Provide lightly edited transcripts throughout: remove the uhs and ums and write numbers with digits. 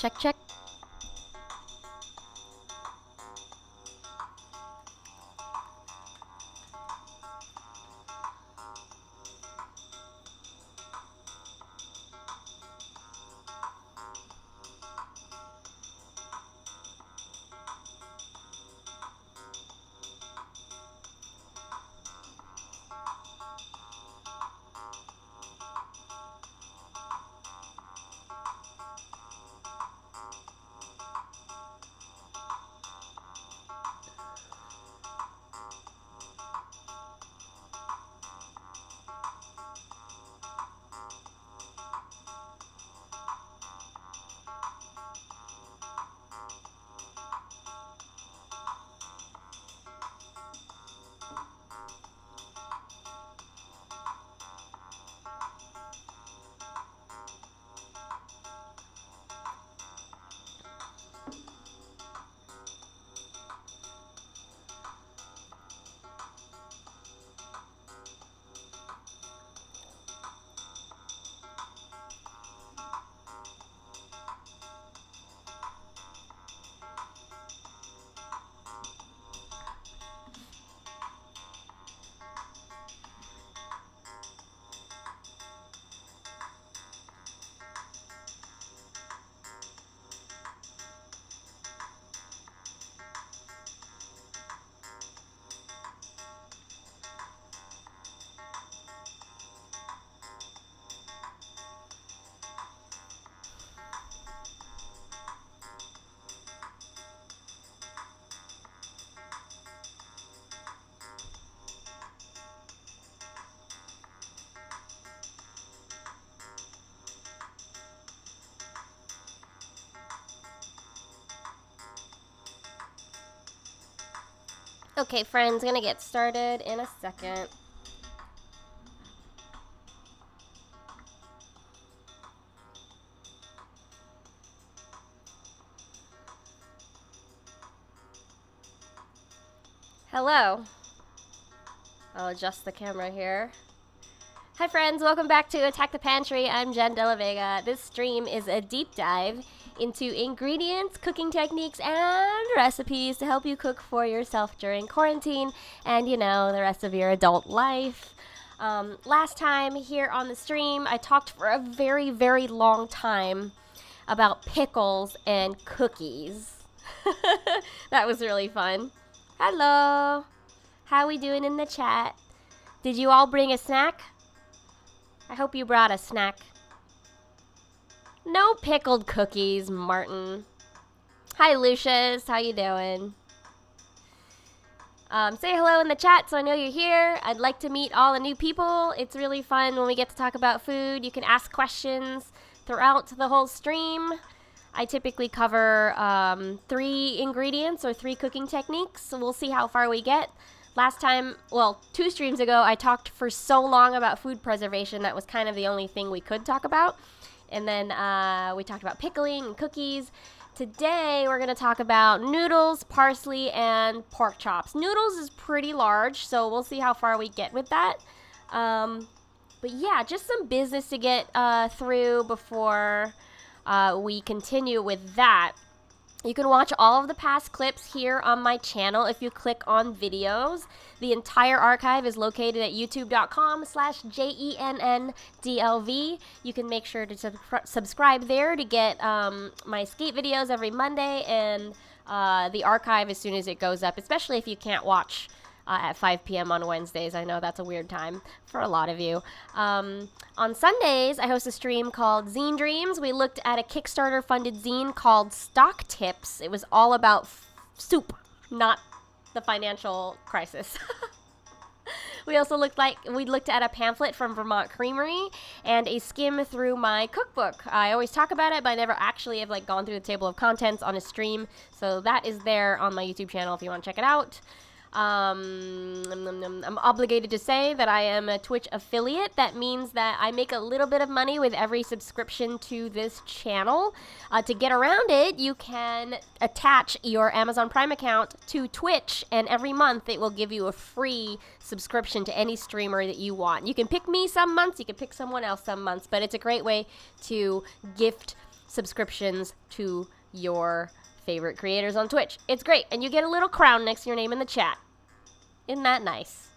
Check, check. Okay, friends, gonna get started in a second. Hello. I'll adjust the camera here. Hi friends, welcome back to Attack the Pantry. I'm Jenn de la Vega. This stream is a deep dive into ingredients, cooking techniques, and recipes to help you cook for yourself during quarantine and, you know, the rest of your adult life. Last time here on the stream, I talked for a very, very long time about pickles and cookies. That was really fun. Hello. How we doing in the chat? Did you all bring a snack? I hope you brought a snack. No pickled cookies, Martin. Hi, Lucius. How you doing? Say hello in the chat so I know you're here. I'd like to meet all the new people. It's really fun when we get to talk about food. You can ask questions throughout the whole stream. I typically cover 3 ingredients or 3 cooking techniques, so we'll see how far we get. Last time, well, 2 streams ago, I talked for so long about food preservation. That was kind of the only thing we could talk about. And then we talked about pickling and cookies. Today, we're going to talk about noodles, parsley, and pork chops. Noodles is pretty large, so we'll see how far we get with that. But yeah, just some business to get through before we continue with that. You can watch all of the past clips here on my channel if you click on videos. The entire archive is located at youtube.com/JENNDLV. You can make sure to subscribe there to get my skate videos every Monday and the archive as soon as it goes up, especially if you can't watch at 5 p.m. on Wednesdays. I know that's a weird time for a lot of you. On Sundays, I host a stream called Zine Dreams. We looked at a Kickstarter-funded zine called Stock Tips. It was all about soup, not the financial crisis. We also looked at a pamphlet from Vermont Creamery and a skim through my cookbook. I always talk about it, but I never actually have gone through the table of contents on a stream. So that is there on my YouTube channel if you want to check it out. I'm obligated to say that I am a Twitch affiliate. That means that I make a little bit of money with every subscription to this channel. To get around it, you can attach your Amazon Prime account to Twitch, and every month it will give you a free subscription to any streamer that you want. You can pick me some months, you can pick someone else some months, but it's a great way to gift subscriptions to your favorite creators on Twitch. It's great. And you get a little crown next to your name in the chat. Isn't that nice?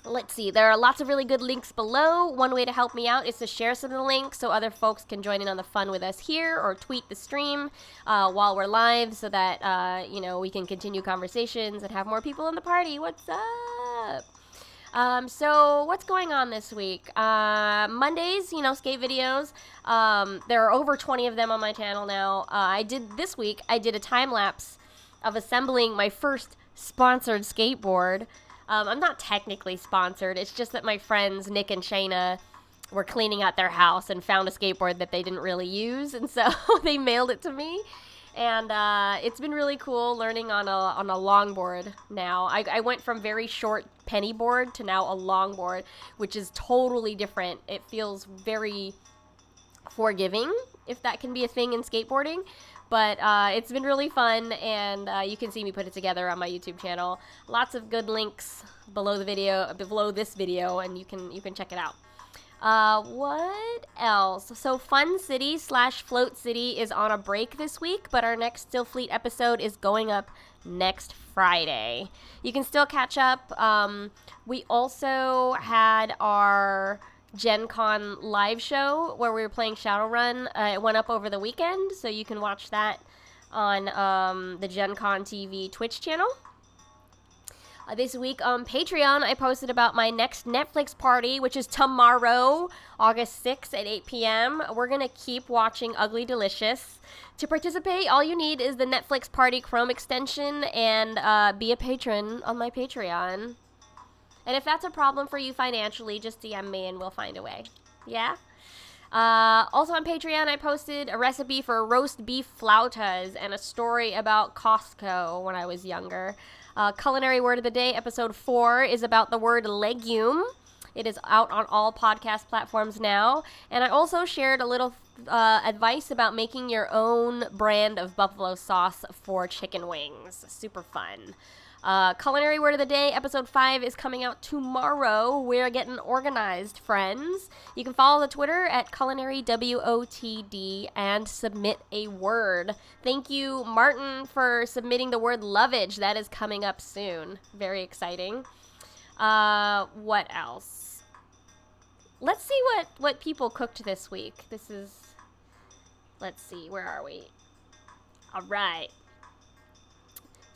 Let's see. There are lots of really good links below. One way to help me out is to share some of the links so other folks can join in on the fun with us here, or tweet the stream while we're live so that, we can continue conversations and have more people in the party. What's up? So what's going on this week? Mondays, skate videos. There are over 20 of them on my channel now. This week, I did a time-lapse of assembling my first sponsored skateboard. I'm not technically sponsored. It's just that my friends, Nick and Shayna, were cleaning out their house and found a skateboard that they didn't really use. And so they mailed it to me. And it's been really cool learning on a longboard now. I went from very short penny board to now a longboard, which is totally different. It feels very forgiving, if that can be a thing in skateboarding. But it's been really fun, and you can see me put it together on my YouTube channel. Lots of good links below this video, and you can check it out. What else? So Fun City / Float City is on a break this week, but our next Still Fleet episode is going up next Friday. You can still catch up. We also had our Gen Con live show where we were playing Shadowrun. It went up over the weekend, so you can watch that on the Gen Con TV Twitch channel. This week on Patreon, I posted about my next Netflix party, which is tomorrow, August 6th at 8 p.m. We're going to keep watching Ugly Delicious. To participate, all you need is the Netflix Party Chrome extension and be a patron on my Patreon. And if that's a problem for you financially, just DM me and we'll find a way. Yeah? Also on Patreon, I posted a recipe for roast beef flautas and a story about Costco when I was younger. Culinary Word of the Day, episode 4, is about the word legume. It is out on all podcast platforms now. And I also shared a little advice about making your own brand of buffalo sauce for chicken wings. Super fun. Culinary Word of the Day, episode 5, is coming out tomorrow. We're getting organized, friends. You can follow the Twitter at culinarywotd and submit a word. Thank you, Martin, for submitting the word lovage. That is coming up soon. Very exciting. What else? Let's see what people cooked this week. Let's see, where are we? All right.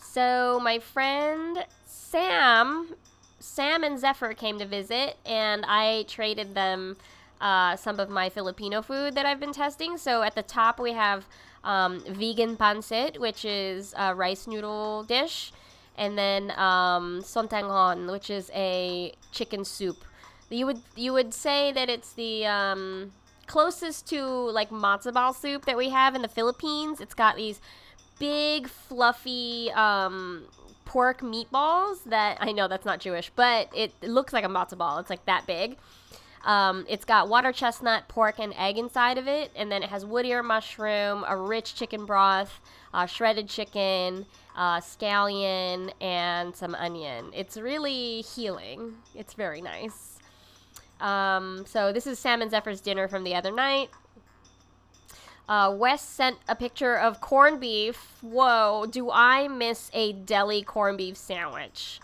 So my friend Sam and Zephyr came to visit, and I traded them some of my Filipino food that I've been testing. So at the top we have vegan pancit, which is a rice noodle dish, and then sontanghon, which is a chicken soup. You would say that it's the closest to like matzo ball soup that we have in the Philippines. It's got these big fluffy pork meatballs that, I know that's not Jewish, but it looks like a matzo ball. It's like that big. It's got water chestnut, pork, and egg inside of it, and then it has wood ear mushroom, a rich chicken broth, shredded chicken, scallion, and some onion. It's really healing. It's very nice. So this is Sam and Zephyr's dinner from the other night. Wes sent a picture of corned beef. Whoa, do I miss a deli corned beef sandwich?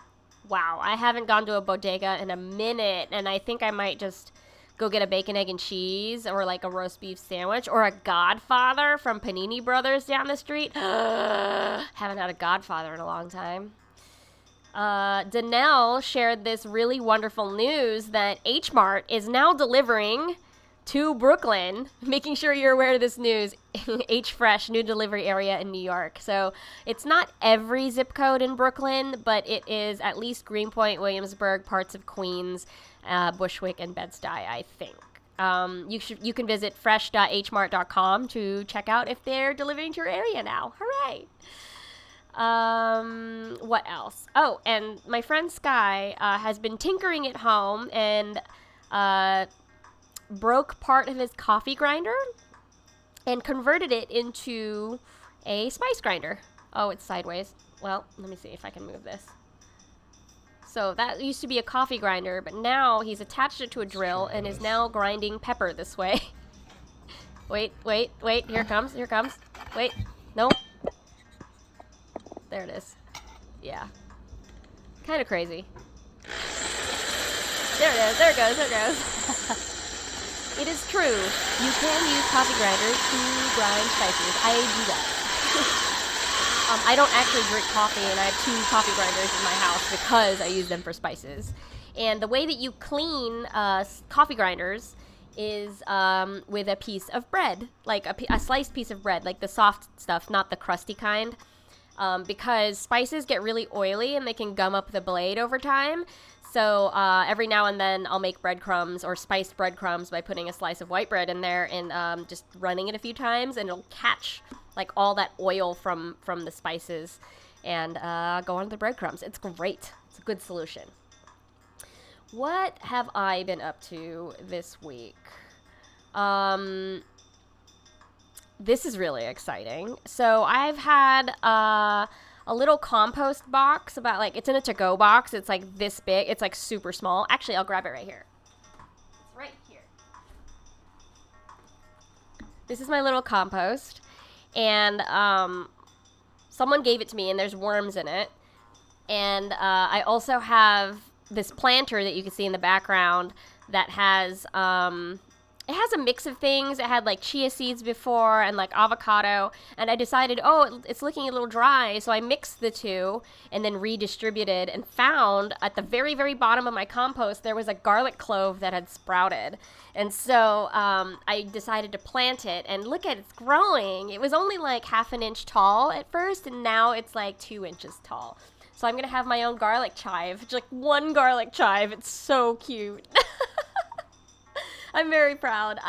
Wow, I haven't gone to a bodega in a minute, and I think I might just go get a bacon, egg, and cheese, or like a roast beef sandwich, or a Godfather from Panini Brothers down the street. Haven't had a Godfather in a long time. Danelle shared this really wonderful news that H Mart is now delivering to Brooklyn, making sure you're aware of this news. H Fresh, new delivery area in New York. So it's not every zip code in Brooklyn, but it is at least Greenpoint, Williamsburg, parts of Queens, Bushwick, and Bed-Stuy, I think. You can visit fresh.hmart.com to check out if they're delivering to your area now. Hooray! What else? Oh, and my friend Sky has been tinkering at home and broke part of his coffee grinder and converted it into a spice grinder. Oh, it's sideways. Well, let me see if I can move this. So that used to be a coffee grinder, but now he's attached it to a drill and is now grinding pepper this way. Wait, here it comes. Wait, no. There it is. Yeah. Kind of crazy. There it goes. It is true. You can use coffee grinders to grind spices. I do that. I don't actually drink coffee, and I have 2 coffee grinders in my house because I use them for spices. And the way that you clean coffee grinders is with a piece of bread, like a sliced piece of bread, like the soft stuff, not the crusty kind. Because spices get really oily and they can gum up the blade over time. So every now and then I'll make breadcrumbs or spiced breadcrumbs by putting a slice of white bread in there and just running it a few times, and it'll catch like all that oil from the spices and go onto the breadcrumbs. It's great. It's a good solution. What have I been up to this week? This is really exciting. So I've had a little compost box about like, it's in a to-go box. It's like this big. It's like super small. Actually, I'll grab it right here. It's right here. This is my little compost. And someone gave it to me, and there's worms in it. And I also have this planter that you can see in the background that has it has a mix of things. It had like chia seeds before and like avocado, and I decided, it's looking a little dry, so I mixed the two and then redistributed and found at the very, very bottom of my compost there was a garlic clove that had sprouted. And so I decided to plant it, and look at it's growing. It was only like half an inch tall at first, and now it's like 2 inches tall. So I'm gonna have my own garlic chive. It's like one garlic chive. It's so cute. I'm very proud.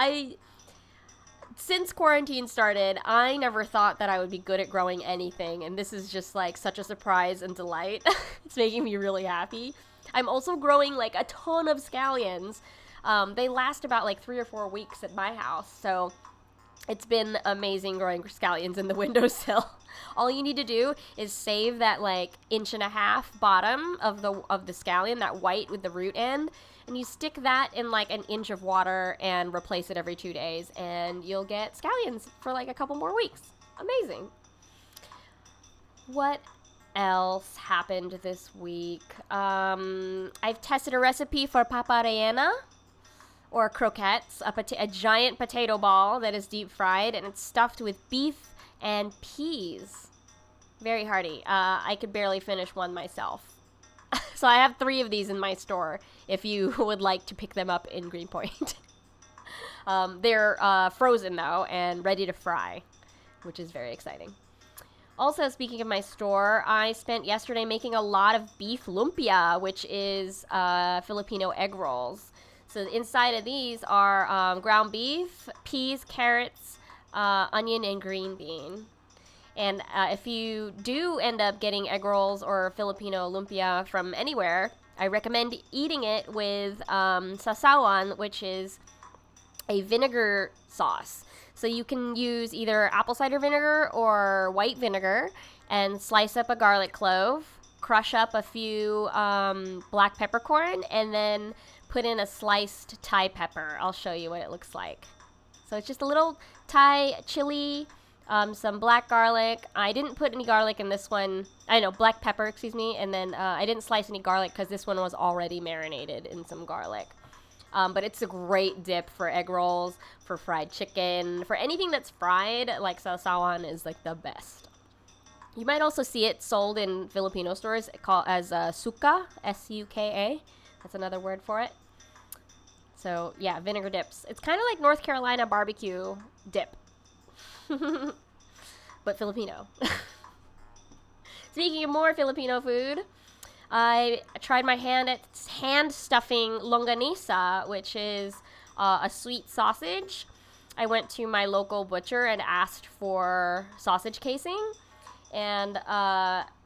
Since quarantine started, I never thought that I would be good at growing anything, and this is just like such a surprise and delight. It's making me really happy. I'm also growing like a ton of scallions. They last about like 3 or 4 weeks at my house, so it's been amazing growing scallions in the windowsill. All you need to do is save that like 1.5 inch bottom of the scallion, that white with the root end, and you stick that in like 1 inch of water and replace it every 2 days, and you'll get scallions for like a couple more weeks. Amazing. What else happened this week? I've tested a recipe for papa rellena, or croquettes, a giant potato ball that is deep fried, and it's stuffed with beef and peas. Very hearty. I could barely finish one myself. So I have 3 of these in my store if you would like to pick them up in Greenpoint. They're frozen though and ready to fry, which is very exciting. Also, speaking of my store, I spent yesterday making a lot of beef lumpia, which is Filipino egg rolls. So inside of these are ground beef, peas, carrots, onion, and green bean. And if you do end up getting egg rolls or Filipino lumpia from anywhere, I recommend eating it with sasawan, which is a vinegar sauce. So you can use either apple cider vinegar or white vinegar and slice up a garlic clove, crush up a few black peppercorn, and then put in a sliced Thai pepper. I'll show you what it looks like. So it's just a little Thai chili, some black garlic. I didn't put any garlic in this one. Black pepper, excuse me. And then I didn't slice any garlic because this one was already marinated in some garlic. But it's a great dip for egg rolls, for fried chicken, for anything that's fried, like sausawan is like the best. You might also see it sold in Filipino stores called as suka, S-U-K-A. That's another word for it. So yeah, vinegar dips. It's kind of like North Carolina barbecue dip. But Filipino. Speaking of more Filipino food, I tried my hand at hand stuffing longanisa, which is a sweet sausage. I went to my local butcher and asked for sausage casing. And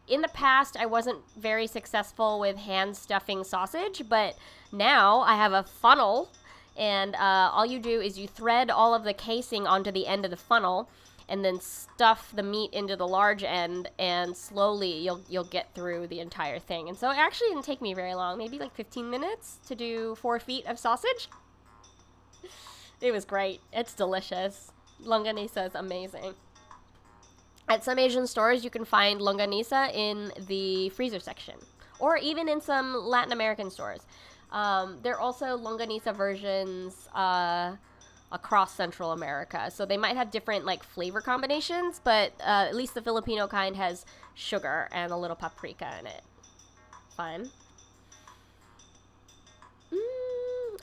in the past, I wasn't very successful with hand stuffing sausage, but now I have a funnel, and all you do is you thread all of the casing onto the end of the funnel, and then stuff the meat into the large end, and slowly you'll get through the entire thing. And so it actually didn't take me very long, maybe like 15 minutes to do 4 feet of sausage. It was great. It's delicious. Longanisa is amazing. At some Asian stores, you can find longanisa in the freezer section, or even in some Latin American stores. There are also longanisa versions across Central America, so they might have different like flavor combinations, but at least the Filipino kind has sugar and a little paprika in it. Fun.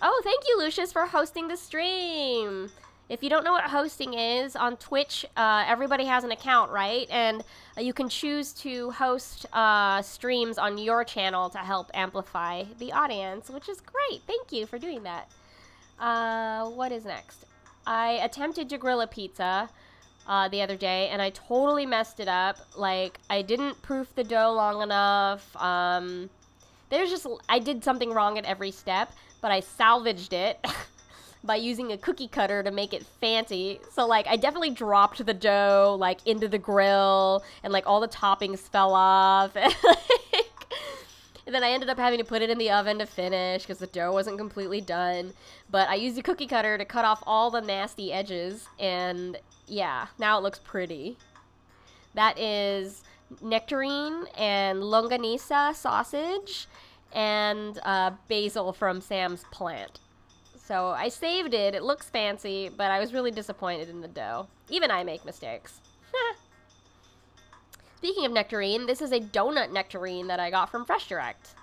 Oh, thank you, Lucius, for hosting the stream. If you don't know what hosting is, on Twitch, everybody has an account, right? And you can choose to host streams on your channel to help amplify the audience, which is great. Thank you for doing that. What is next? I attempted to grill a pizza the other day, and I totally messed it up. Like, I didn't proof the dough long enough. I did something wrong at every step, but I salvaged it by using a cookie cutter to make it fancy. So, like, I definitely dropped the dough, like, into the grill, and, like, all the toppings fell off. And then I ended up having to put it in the oven to finish because the dough wasn't completely done. But I used a cookie cutter to cut off all the nasty edges, and, yeah, now it looks pretty. That is nectarine and longanisa sausage and basil from Sam's plant. So I saved it. It looks fancy, but I was really disappointed in the dough. Even I make mistakes. Speaking of nectarine, this is a donut nectarine that I got from Fresh Direct.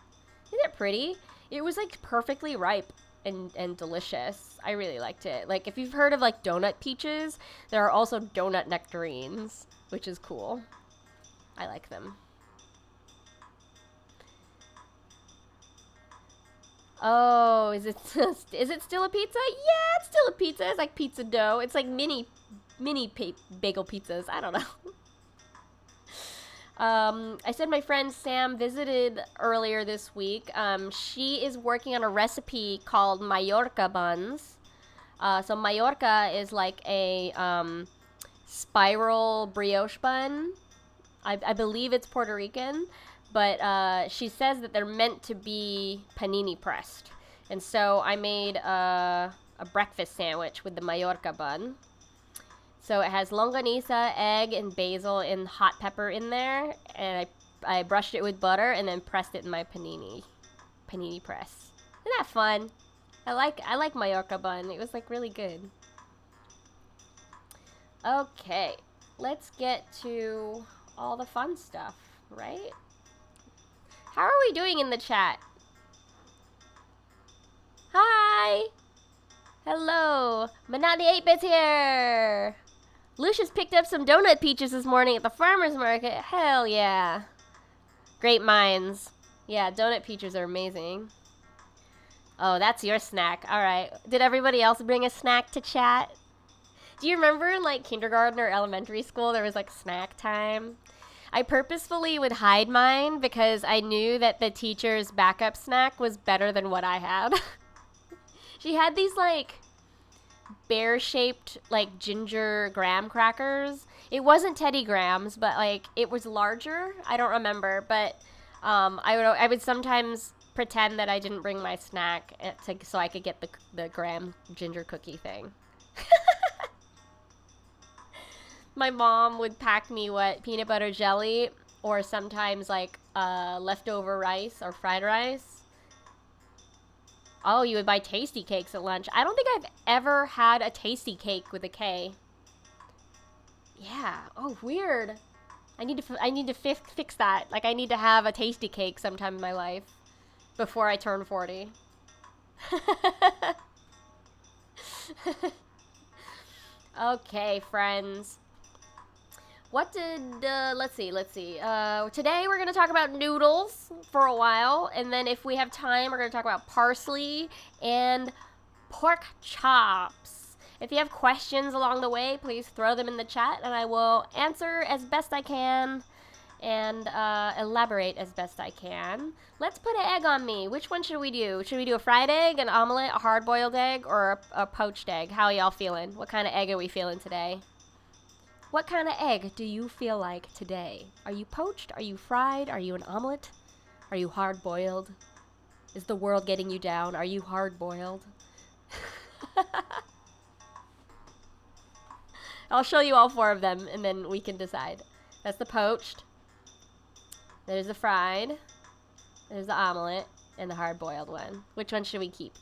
Isn't it pretty? It was like perfectly ripe and delicious. I really liked it. Like, if you've heard of like donut peaches, there are also donut nectarines, which is cool. I like them. Oh, is it still a pizza? Yeah, it's still a pizza. It's like pizza dough. It's like mini bagel pizzas. I don't know. I said my friend Sam visited earlier this week. She is working on a recipe called Mallorca Buns. So Mallorca is like a spiral brioche bun. I believe it's Puerto Rican. But she says that they're meant to be panini pressed. And so I made a breakfast sandwich with the Mallorca bun. So it has longanisa, egg, and basil and hot pepper in there. And I brushed it with butter and then pressed it in my panini press. Isn't that fun? I like Mallorca bun. It was like really good. Okay, let's get to all the fun stuff, right? How are we doing in the chat? Hi! Hello! Manati 8-Bits here! Lucius picked up some donut peaches this morning at the farmer's market. Hell yeah. Great minds. Yeah, donut peaches are amazing. Oh, that's your snack. Alright. Did everybody else bring a snack to chat? Do you remember in like kindergarten or elementary school there was like snack time? I purposefully would hide mine because I knew that the teacher's backup snack was better than what I had. She had these, like, bear-shaped, like, ginger graham crackers. It wasn't Teddy Grahams, but, like, it was larger. I don't remember, but I would sometimes pretend that I didn't bring my snack so I could get the graham ginger cookie thing. My mom would pack me peanut butter jelly or sometimes like leftover rice or fried rice. Oh, you would buy tasty cakes at lunch. I don't think I've ever had a tasty cake with a K. Yeah. Oh, weird. I need to fix that. Like, I need to have a tasty cake sometime in my life before I turn 40. Okay, friends. What did, let's see. Today we're going to talk about noodles for a while, and then if we have time, we're going to talk about parsley and pork chops. If you have questions along the way, please throw them in the chat, and I will answer as best I can and elaborate as best I can. Let's put an egg on me. Which one should we do? Should we do a fried egg, an omelet, a hard-boiled egg, or a poached egg? How are y'all feeling? What kind of egg are we feeling today? What kind of egg do you feel like today? Are you poached? Are you fried? Are you an omelet? Are you hard-boiled? Is the world getting you down? Are you hard-boiled? I'll show you all 4 of them, and then we can decide. That's the poached. There's the fried. There's the omelet. And the hard-boiled one. Which one should we keep?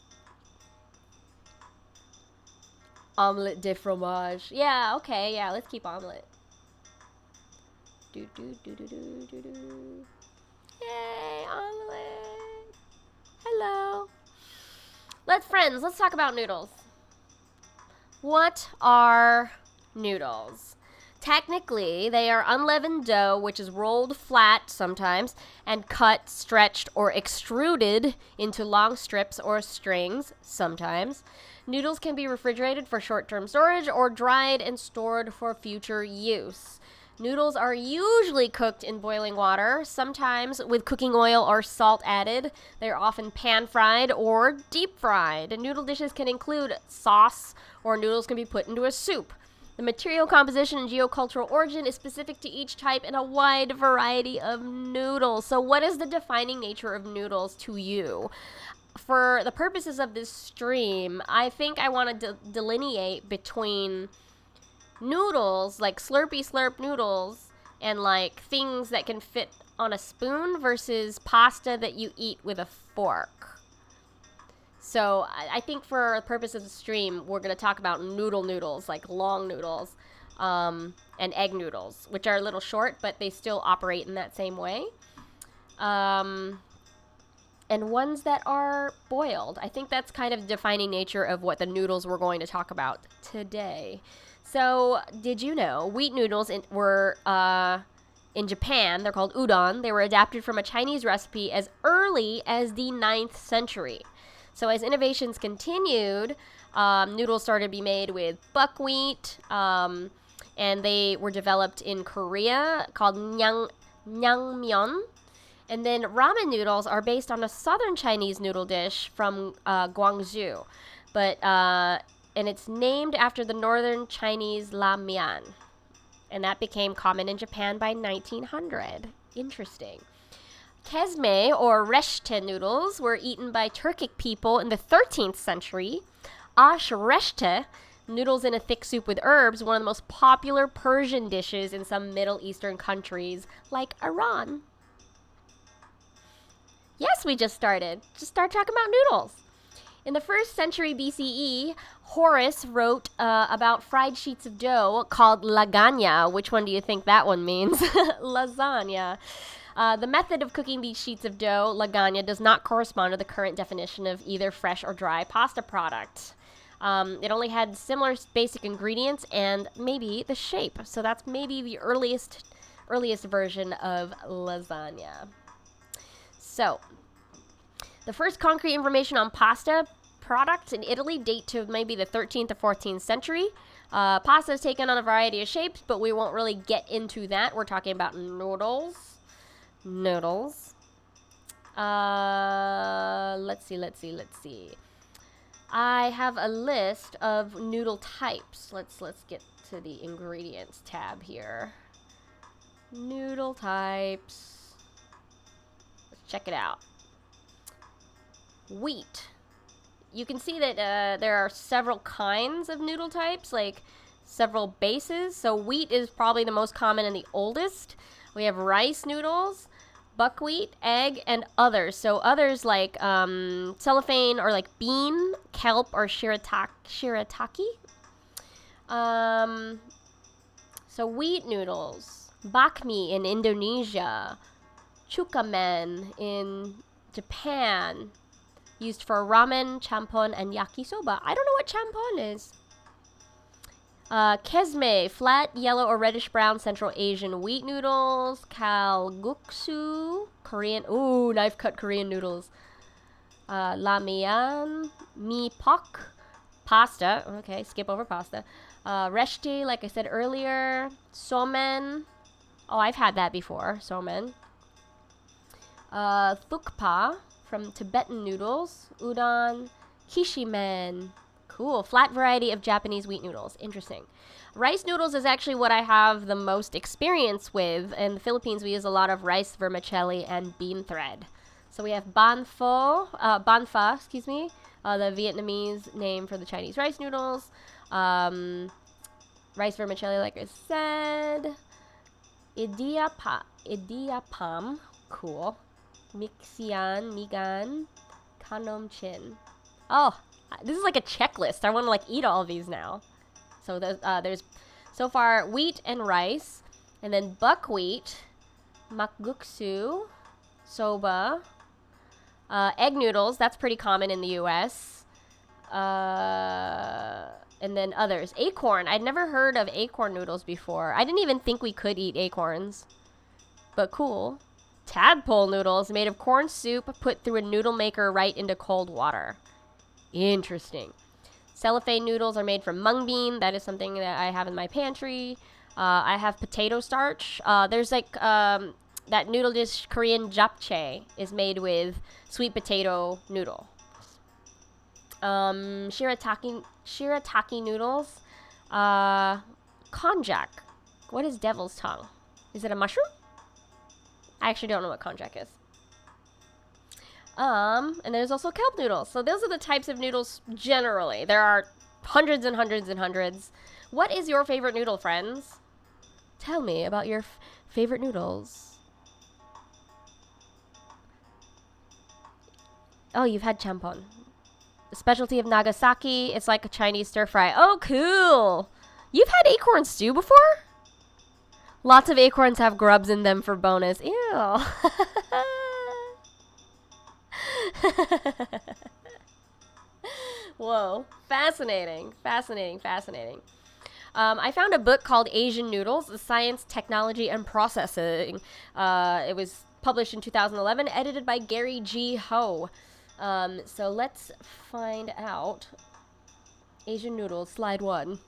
Omelette de fromage. Yeah, okay. Yeah, let's keep omelet. Do, do, do, do, do, do, do. Yay, omelet. Hello. Let's talk about noodles. What are noodles? Technically, they are unleavened dough, which is rolled flat sometimes and cut, stretched, or extruded into long strips or strings sometimes. Noodles can be refrigerated for short-term storage or dried and stored for future use. Noodles are usually cooked in boiling water, sometimes with cooking oil or salt added. They are often pan-fried or deep-fried. Noodle dishes can include sauce, or noodles can be put into a soup. The material composition and geocultural origin is specific to each type and a wide variety of noodles. So what is the defining nature of noodles to you? For the purposes of this stream, I think I want to delineate between noodles, like slurpy slurp noodles, and like things that can fit on a spoon versus pasta that you eat with a fork. So I think for the purpose of the stream, we're going to talk about noodles, like long noodles, and egg noodles, which are a little short, but they still operate in that same way. And ones that are boiled. I think that's kind of the defining nature of what the noodles we're going to talk about today. So, did you know wheat noodles were in Japan? They're called udon. They were adapted from a Chinese recipe as early as the 9th century. So as innovations continued, noodles started to be made with buckwheat, and they were developed in Korea called naengmyeon. And then ramen noodles are based on a southern Chinese noodle dish from Guangzhou, and it's named after the northern Chinese la mian, and that became common in Japan by 1900. Interesting. Kesme, or reshte noodles, were eaten by Turkic people in the 13th century. Ash reshte, noodles in a thick soup with herbs, one of the most popular Persian dishes in some Middle Eastern countries, like Iran. Yes, we just started. Just start talking about noodles. In the 1st century BCE, Horace wrote about fried sheets of dough called lasagna. Which one do you think that one means? Lasagna. The method of cooking these sheets of dough, lasagna, does not correspond to the current definition of either fresh or dry pasta product. It only had similar basic ingredients and maybe the shape. So that's maybe the earliest version of lasagna. So, the first concrete information on pasta products in Italy date to maybe the 13th or 14th century. Pasta has taken on a variety of shapes, but we won't really get into that. We're talking about noodles. Let's see. I have a list of noodle types. Let's get to the ingredients tab here. Noodle types. Let's check it out. Wheat. You can see that there are several kinds of noodle types, like several bases. So wheat is probably the most common and the oldest. We have rice noodles, buckwheat, egg, and others. So others like cellophane or like bean, kelp, or shirataki. So wheat noodles, bakmi in Indonesia, chukamen in Japan, used for ramen, champon, and yakisoba. I don't know what champon is. Kesme, flat, yellow, or reddish-brown Central Asian wheat noodles. Kalguksu, Korean, knife-cut Korean noodles. Lamian, mi pok, pasta. Okay, skip over pasta. Reshti, like I said earlier. Somen. Oh, I've had that before, somen. Thukpa, from Tibetan noodles. Udon, kishimen, Cool. Flat variety of Japanese wheat noodles. Interesting. Rice noodles is actually what I have the most experience with. In the Philippines, we use a lot of rice vermicelli and bean thread. So we have banfa, excuse me, the Vietnamese name for the Chinese rice noodles. Rice vermicelli, like I said. Idiapam, cool. Migan, kanom chin. Oh, this is like a checklist. I want to like eat all of these now. So there's so far wheat and rice, and then buckwheat, makguksu, soba, egg noodles. That's pretty common in the U.S. And then others. Acorn. I'd never heard of acorn noodles before. I didn't even think we could eat acorns, but cool. Tadpole noodles made of corn soup put through a noodle maker right into cold water. Interesting. Cellophane noodles are made from mung bean. That is something that I have in my pantry. I have potato starch. There's like that noodle dish, Korean japchae, is made with sweet potato noodle. Shirataki noodles. Konjac. What is devil's tongue? Is it a mushroom? I actually don't know what konjac is. And there's also kelp noodles. So those are the types of noodles generally. There are hundreds and hundreds and hundreds. What is your favorite noodle, friends? Tell me about your favorite noodles. Oh, you've had champon. The specialty of Nagasaki. It's like a Chinese stir fry. Oh, cool. You've had acorn stew before? Lots of acorns have grubs in them for bonus. Ew. Whoa. Fascinating. I found a book called Asian Noodles, The Science, Technology, and Processing. It was published in 2011, edited by Gary G. Ho. So let's find out. Asian noodles, slide 1.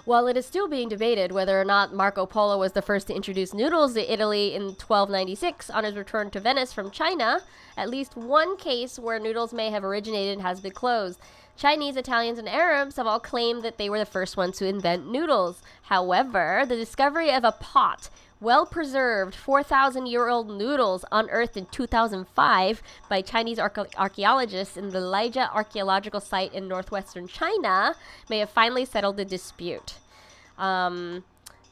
While it is still being debated whether or not Marco Polo was the first to introduce noodles to Italy in 1296 on his return to Venice from China, at least one case where noodles may have originated has been closed. Chinese, Italians, and Arabs have all claimed that they were the first ones to invent noodles. However, the discovery of a pot, well-preserved 4,000-year-old noodles unearthed in 2005 by Chinese archaeologists in the Lija archaeological site in northwestern China may have finally settled the dispute.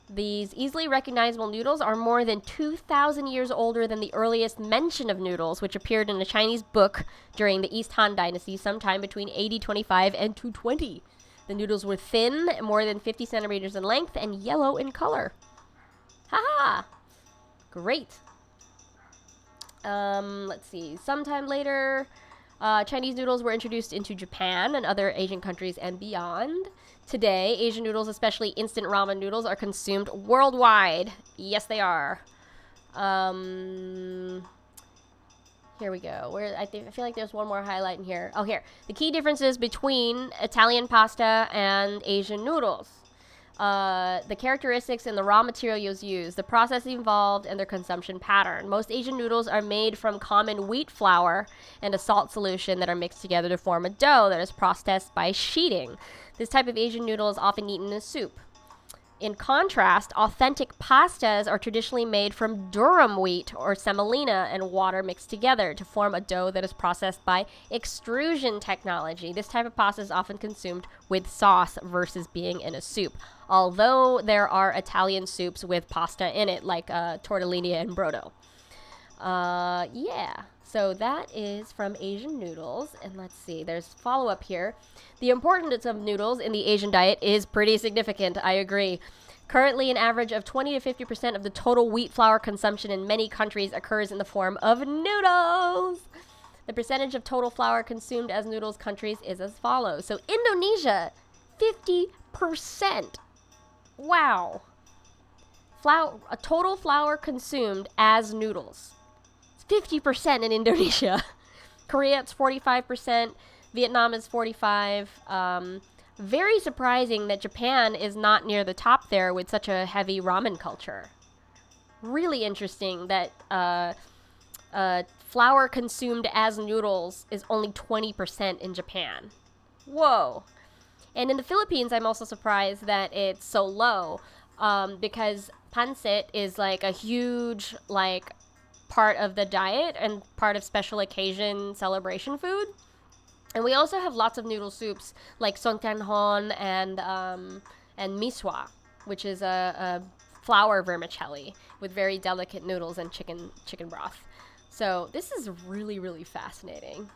These easily recognizable noodles are more than 2,000 years older than the earliest mention of noodles, which appeared in a Chinese book during the East Han Dynasty sometime between AD 25 and 220. The noodles were thin, more than 50 centimeters in length, and yellow in color. Haha! Great. Let's see. Sometime later, Chinese noodles were introduced into Japan and other Asian countries and beyond. Today, Asian noodles, especially instant ramen noodles, are consumed worldwide. Yes, they are. Here we go. I feel like there's one more highlight in here. Oh, here. The key differences between Italian pasta and Asian noodles. The characteristics and the raw materials used, the process involved, and their consumption pattern. Most Asian noodles are made from common wheat flour and a salt solution that are mixed together to form a dough that is processed by sheeting. This type of Asian noodle is often eaten in soup. In contrast, authentic pastas are traditionally made from durum wheat or semolina and water mixed together to form a dough that is processed by extrusion technology. This type of pasta is often consumed with sauce versus being in a soup, although there are Italian soups with pasta in it, like tortellini and brodo. Yeah. So that is from Asian noodles. And let's see, there's follow-up here. The importance of noodles in the Asian diet is pretty significant, I agree. Currently, an average of 20 to 50% of the total wheat flour consumption in many countries occurs in the form of noodles. The percentage of total flour consumed as noodles countries is as follows. So Indonesia, 50%. Wow. Total flour consumed as noodles. 50% in Indonesia. Korea, it's 45%. Vietnam is 45%. Very surprising that Japan is not near the top there with such a heavy ramen culture. Really interesting that flour consumed as noodles is only 20% in Japan. Whoa. And in the Philippines, I'm also surprised that it's so low, because pancit is like a huge like part of the diet and part of special occasion celebration food. And we also have lots of noodle soups like sontanhon and miswa, which is a flour vermicelli with very delicate noodles and chicken broth. So this is really, really fascinating.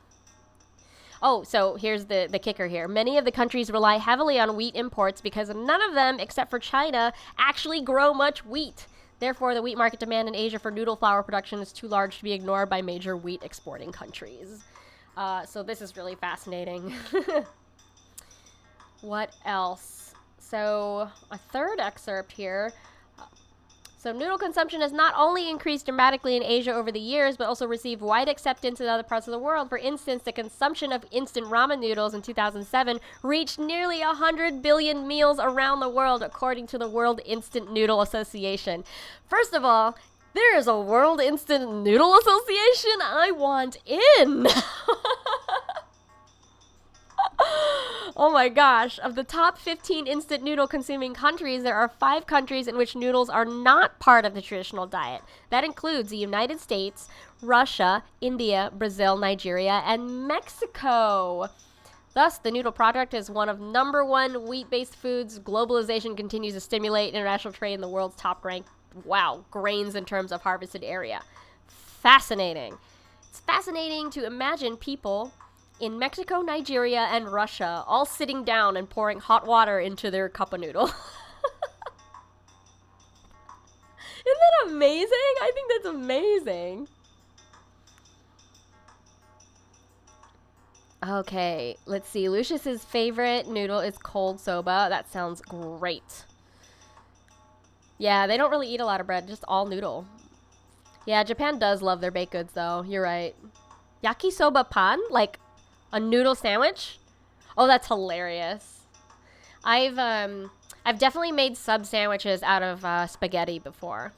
Oh, so here's the kicker here. Many of the countries rely heavily on wheat imports because none of them, except for China, actually grow much wheat. Therefore, the wheat market demand in Asia for noodle flour production is too large to be ignored by major wheat exporting countries. So this is really fascinating. What else? So a third excerpt here. So noodle consumption has not only increased dramatically in Asia over the years, but also received wide acceptance in other parts of the world. For instance, the consumption of instant ramen noodles in 2007 reached nearly 100 billion meals around the world, according to the World Instant Noodle Association. First of all, there is a World Instant Noodle Association? I want in! Oh my gosh. Of the top 15 instant noodle consuming countries, there are 5 countries in which noodles are not part of the traditional diet. That includes the United States, Russia, India, Brazil, Nigeria, and Mexico. Thus, the noodle product is one of number 1 wheat-based foods. Globalization continues to stimulate international trade in the world's top ranked, grains in terms of harvested area. Fascinating. It's fascinating to imagine people in Mexico, Nigeria, and Russia, all sitting down and pouring hot water into their cup of noodle. Isn't that amazing? I think that's amazing. Okay, let's see. Lucius's favorite noodle is cold soba. That sounds great. Yeah, they don't really eat a lot of bread, just all noodle. Yeah, Japan does love their baked goods, though. You're right. Yakisoba pan? Like a noodle sandwich? Oh, that's hilarious. I've definitely made sub sandwiches out of spaghetti before.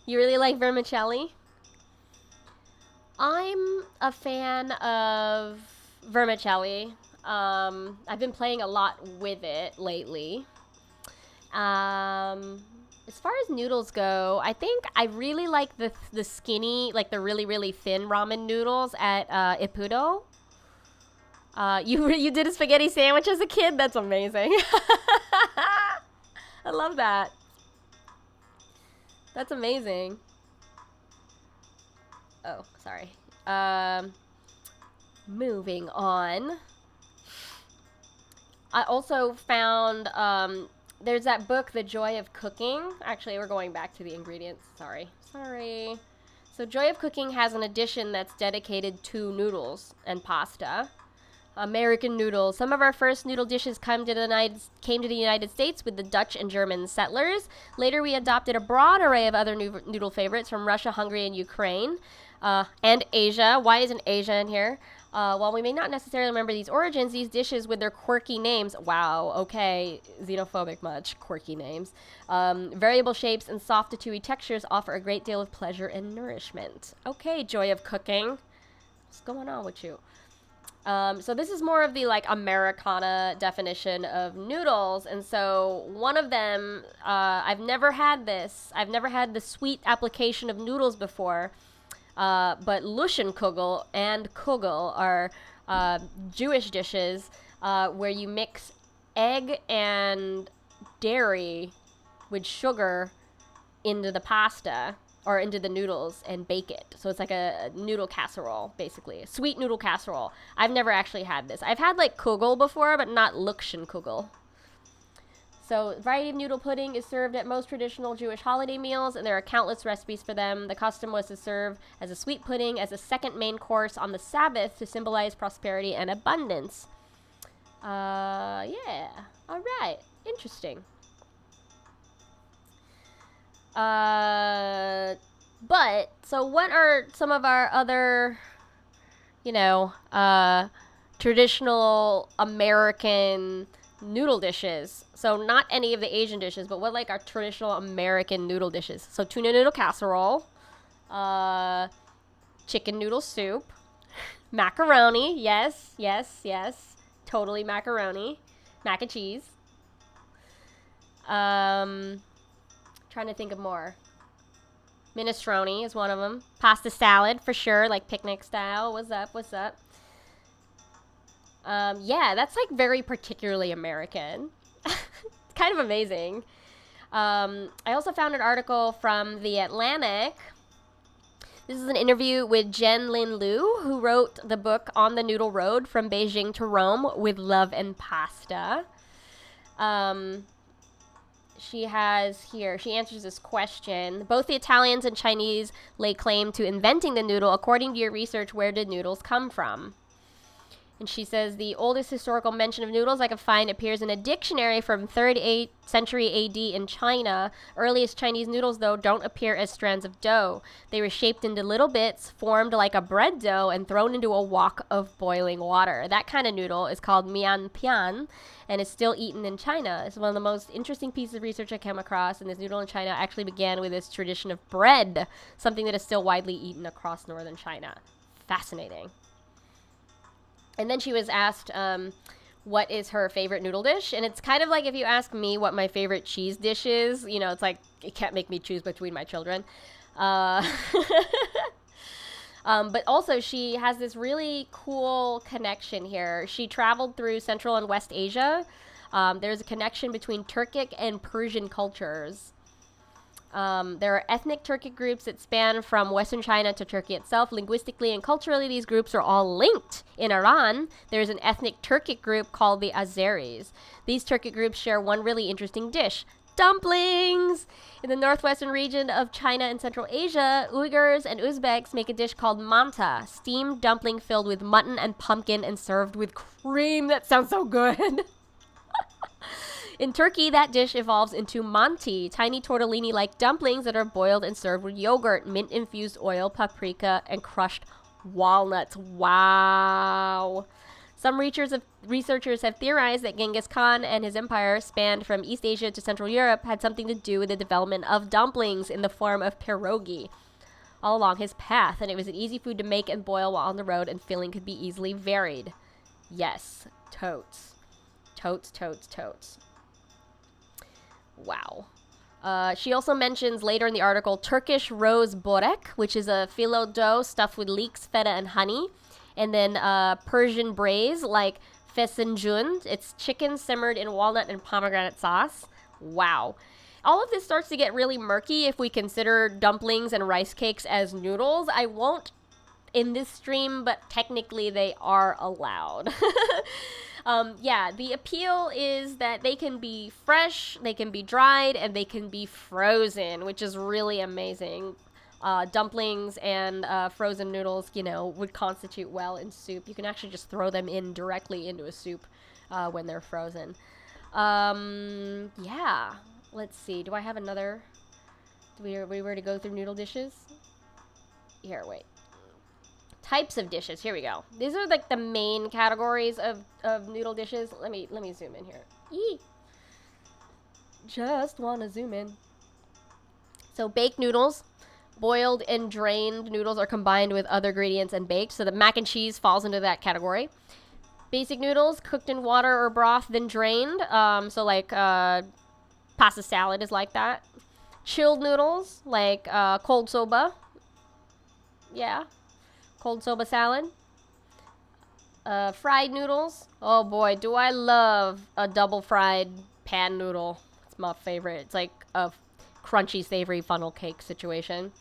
You really like vermicelli? I'm a fan of vermicelli. I've been playing a lot with it lately. As far as noodles go, I think I really like the skinny, like the really, really thin ramen noodles at Ippudo. You did a spaghetti sandwich as a kid? That's amazing. I love that. That's amazing. Oh, sorry. Moving on. I also found there's that book, The Joy of Cooking. Actually, we're going back to the ingredients. Sorry. So Joy of Cooking has an edition that's dedicated to noodles and pasta. American noodles. Some of our first noodle dishes came to the United States with the Dutch and German settlers. Later, we adopted a broad array of other noodle favorites from Russia, Hungary, and Ukraine, and Asia. Why isn't Asia in here? While we may not necessarily remember these origins, these dishes with their quirky names, wow, okay, xenophobic much, quirky names, variable shapes and soft to chewy textures offer a great deal of pleasure and nourishment. Okay, Joy of Cooking. What's going on with you? So this is more of the like Americana definition of noodles, and so one of them, I've never had this. I've never had the sweet application of noodles before, but Luschenkugel and Kugel are Jewish dishes where you mix egg and dairy with sugar into the pasta or into the noodles and bake it. So it's like a noodle casserole, basically. A sweet noodle casserole. I've never actually had this. I've had like Kugel before, but not Luschenkugel. So variety of noodle pudding is served at most traditional Jewish holiday meals, and there are countless recipes for them. The custom was to serve as a sweet pudding as a second main course on the Sabbath to symbolize prosperity and abundance. Yeah. All right. Interesting. But, so what are some of our other, traditional American noodle dishes? So not any of the Asian dishes, but what like our traditional American noodle dishes? So tuna noodle casserole, chicken noodle soup, Macaroni. Yes, yes, yes. Totally macaroni. Mac and cheese. Trying to think of more. Minestrone is one of them. Pasta salad for sure, like picnic style. What's up? What's up? Yeah, that's like very particularly American. Kind of amazing. I also found an article from The Atlantic. This is an interview with Jenn Liu, who wrote the book On the Noodle Road from Beijing to Rome with Love and Pasta. She answers this question. Both the Italians and Chinese lay claim to inventing the noodle. According to your research, where did noodles come from? And she says, the oldest historical mention of noodles I could find appears in a dictionary from 3rd century AD in China. Earliest Chinese noodles, though, don't appear as strands of dough. They were shaped into little bits, formed like a bread dough, and thrown into a wok of boiling water. That kind of noodle is called mian pian, and is still eaten in China. It's one of the most interesting pieces of research I came across, and this noodle in China actually began with this tradition of bread, something that is still widely eaten across northern China. Fascinating. And then she was asked what is her favorite noodle dish. And it's kind of like if you ask me what my favorite cheese dish is, you know, it's like it can't make me choose between my children. But also she has this really cool connection here. She traveled through Central and West Asia. There's a connection between Turkic and Persian cultures. There are ethnic Turkic groups that span from Western China to Turkey itself. Linguistically and culturally, these groups are all linked. In Iran, there's an ethnic Turkic group called the Azeris. These Turkic groups share one really interesting dish: dumplings! In the northwestern region of China and Central Asia, Uyghurs and Uzbeks make a dish called manta, steamed dumpling filled with mutton and pumpkin and served with cream. That sounds so good. In Turkey, that dish evolves into manti, tiny tortellini-like dumplings that are boiled and served with yogurt, mint-infused oil, paprika, and crushed walnuts. Wow. Some researchers have theorized that Genghis Khan and his empire, spanned from East Asia to Central Europe, had something to do with the development of dumplings in the form of pierogi all along his path, and it was an easy food to make and boil while on the road, and filling could be easily varied. Yes, totes. Totes, totes, totes. Wow. She also mentions later in the article Turkish rose börek, which is a phyllo dough stuffed with leeks, feta, and honey. And then Persian braise, like fesencun. It's chicken simmered in walnut and pomegranate sauce. Wow. All of this starts to get really murky if we consider dumplings and rice cakes as noodles. I won't in this stream, but technically they are allowed. Yeah, the appeal is that they can be fresh, they can be dried, and they can be frozen, which is really amazing. Dumplings and frozen noodles, you know, would constitute well in soup. You can actually just throw them in directly into a soup when they're frozen. Yeah, let's see. Do I have another? We were to go through noodle dishes? Here, wait. Types of dishes. Here we go. These are like the main categories of noodle dishes. Let me zoom in here. Eee. Just want to zoom in. So baked noodles. Boiled and drained noodles are combined with other ingredients and baked. So the mac and cheese falls into that category. Basic noodles, cooked in water or broth, then drained. So like pasta salad is like that. Chilled noodles, like cold soba. Yeah. Cold soba salad. Fried noodles. Oh boy, do I love a double fried pan noodle. It's my favorite. It's like a crunchy, savory funnel cake situation.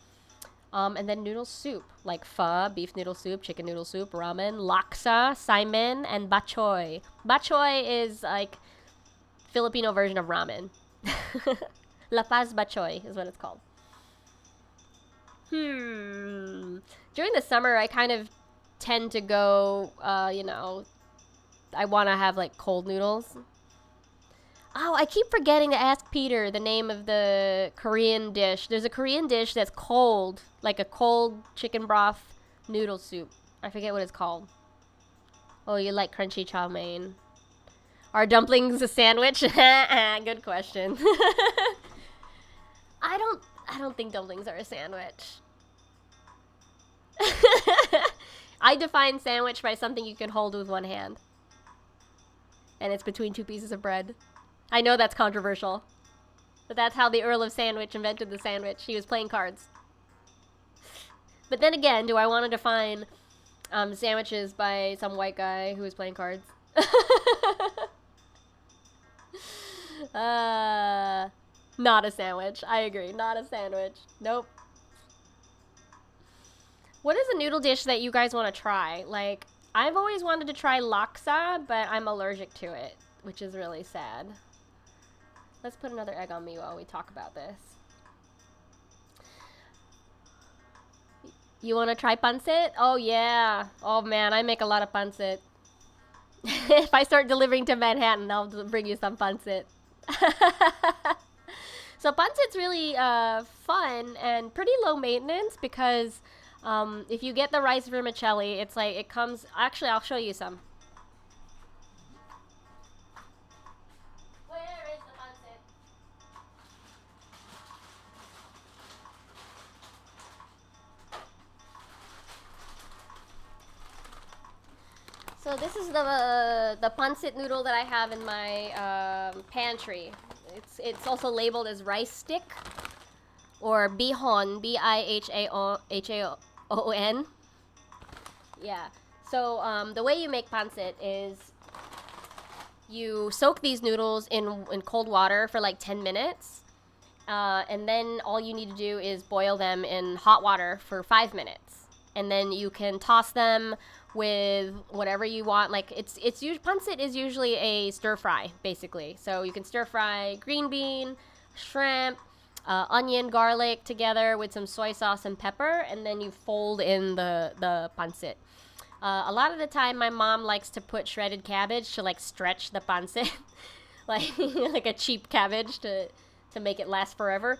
And then noodle soup, like pho, beef noodle soup, chicken noodle soup, ramen, laksa, saimin, and bak choy. Bak choy is like Filipino version of ramen. Lapas bak choy is what it's called. During the summer, I kind of tend to go, you know, I want to have, like, cold noodles. Oh, I keep forgetting to ask Peter the name of the Korean dish. There's a Korean dish that's cold, like a cold chicken broth noodle soup. I forget what it's called. Oh, you like crunchy chow mein. Are dumplings a sandwich? Good question. I don't think dumplings are a sandwich. I define sandwich by something you can hold with one hand. And it's between two pieces of bread. I know that's controversial. But that's how the Earl of Sandwich invented the sandwich. He was playing cards. But then again, do I want to define sandwiches by some white guy who was playing cards? Not a sandwich. I agree. Not a sandwich. Nope. What is a noodle dish that you guys want to try? Like, I've always wanted to try laksa, but I'm allergic to it, which is really sad. Let's put another egg on me while we talk about this. You want to try pancit? Oh, yeah. Oh, man, I make a lot of pancit. If I start delivering to Manhattan, I'll bring you some pancit. So pancit's really fun and pretty low maintenance because if you get the rice vermicelli, it's like it comes... Actually, I'll show you some. Where is the pancit? So this is the pancit noodle that I have in my pantry. It's also labeled as rice stick or bihon, B-I-H-A-O-N. Yeah. So the way you make pancit is you soak these noodles in cold water for like 10 minutes. And then all you need to do is boil them in hot water for 5 minutes. And then you can toss them with whatever you want. Like pancit is usually a stir fry, basically. So you can stir fry green bean, shrimp, onion, garlic together with some soy sauce and pepper, and then you fold in the pancit. A lot of the time, my mom likes to put shredded cabbage to like stretch the pancit, like a cheap cabbage to make it last forever.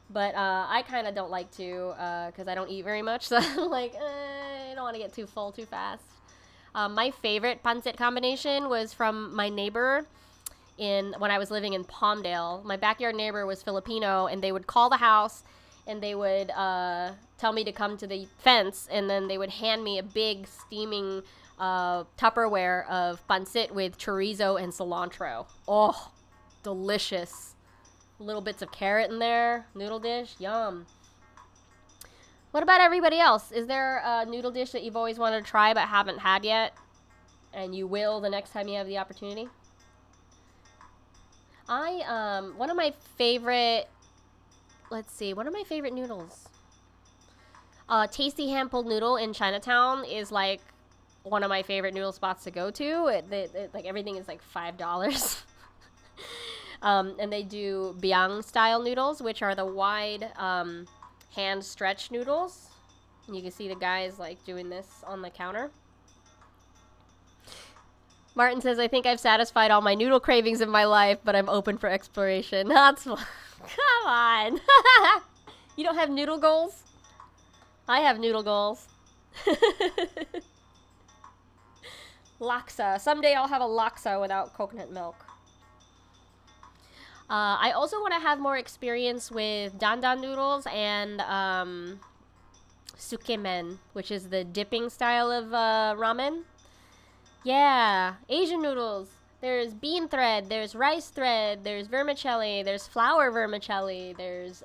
But I kind of don't like to because I don't eat very much, so I'm like, I don't want to get too full too fast. My favorite pancit combination was from my neighbor when I was living in Palmdale. My backyard neighbor was Filipino, and they would call the house, and they would tell me to come to the fence, and then they would hand me a big steaming Tupperware of pancit with chorizo and cilantro. Oh, delicious. Little bits of carrot in there. Noodle dish. Yum. What about everybody else? Is there a noodle dish that you've always wanted to try but haven't had yet? And you will the next time you have the opportunity? One of my favorite noodles. Tasty Hand Pulled Noodle in Chinatown is like one of my favorite noodle spots to go to. Like everything is like $5. And they do biang style noodles, which are the wide hand stretch noodles. And you can see the guys like doing this on the counter. Martin says, I think I've satisfied all my noodle cravings in my life, but I'm open for exploration. That's come on. You don't have noodle goals? I have noodle goals. Laksa. Someday I'll have a laksa without coconut milk. I also want to have more experience with dandan noodles and sukemen, which is the dipping style of ramen. Yeah, Asian noodles. There's bean thread, there's rice thread, there's vermicelli, there's flour vermicelli, there's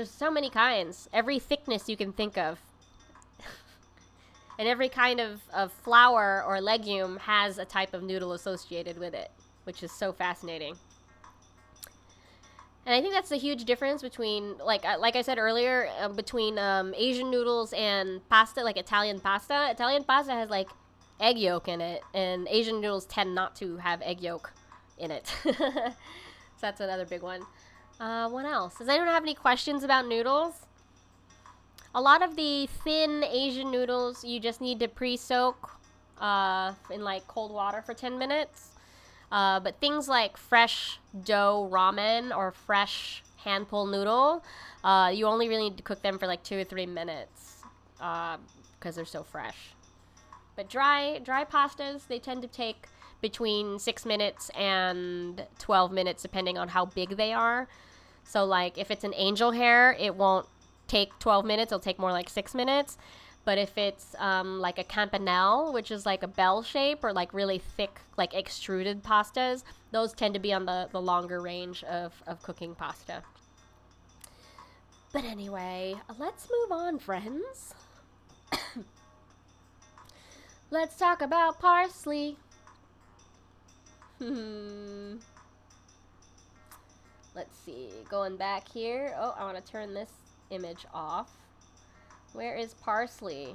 so many kinds. Every thickness you can think of. And every kind of flour or legume has a type of noodle associated with it, which is so fascinating. And I think that's the huge difference between, like I said earlier, between Asian noodles and pasta, like Italian pasta. Italian pasta has, like, egg yolk in it, and Asian noodles tend not to have egg yolk in it. So that's another big one. What else? Does anyone have any questions about noodles? A lot of the thin Asian noodles, you just need to pre-soak in, like, cold water for 10 minutes. But things like fresh dough ramen or fresh hand-pulled noodle, you only really need to cook them for like 2 or 3 minutes because they're so fresh. But dry pastas, they tend to take between 6 minutes and 12 minutes depending on how big they are. So like if it's an angel hair, it won't take 12 minutes, it'll take more like 6 minutes. But if it's like a campanelle, which is like a bell shape, or like really thick, like extruded pastas, those tend to be on the longer range of cooking pasta. But anyway, let's move on, friends. Let's talk about parsley. Let's see, going back here. Oh, I want to turn this image off. Where is parsley?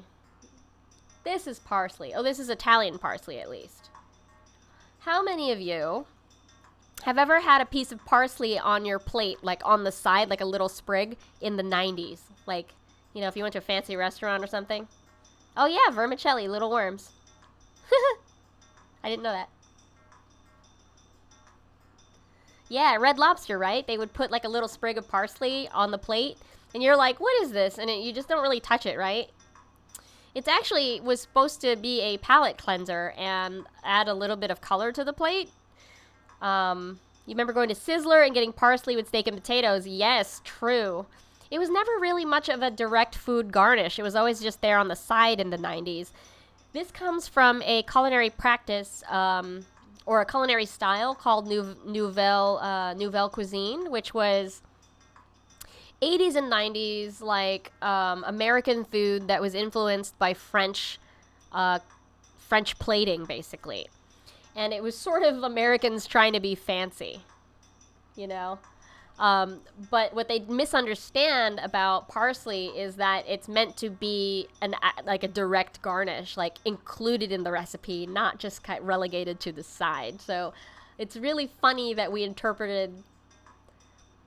This is parsley. Oh, this is Italian parsley, at least. How many of you have ever had a piece of parsley on your plate, like on the side, like a little sprig in the 90s? Like, you know, if you went to a fancy restaurant or something. Oh yeah, vermicelli, little worms. I didn't know that. Yeah, Red Lobster, right? They would put like a little sprig of parsley on the plate, and you're like, what is this? And you just don't really touch it, right? It actually was supposed to be a palate cleanser and add a little bit of color to the plate. You remember going to Sizzler and getting parsley with steak and potatoes? Yes, true. It was never really much of a direct food garnish. It was always just there on the side in the 90s. This comes from a culinary practice, or a culinary style called Nouvelle Cuisine, which was 80s and 90s, like American food that was influenced by French plating, basically. And it was sort of Americans trying to be fancy, you know? But what they misunderstand about parsley is that it's meant to be like a direct garnish, like included in the recipe, not just relegated to the side. So it's really funny that we interpreted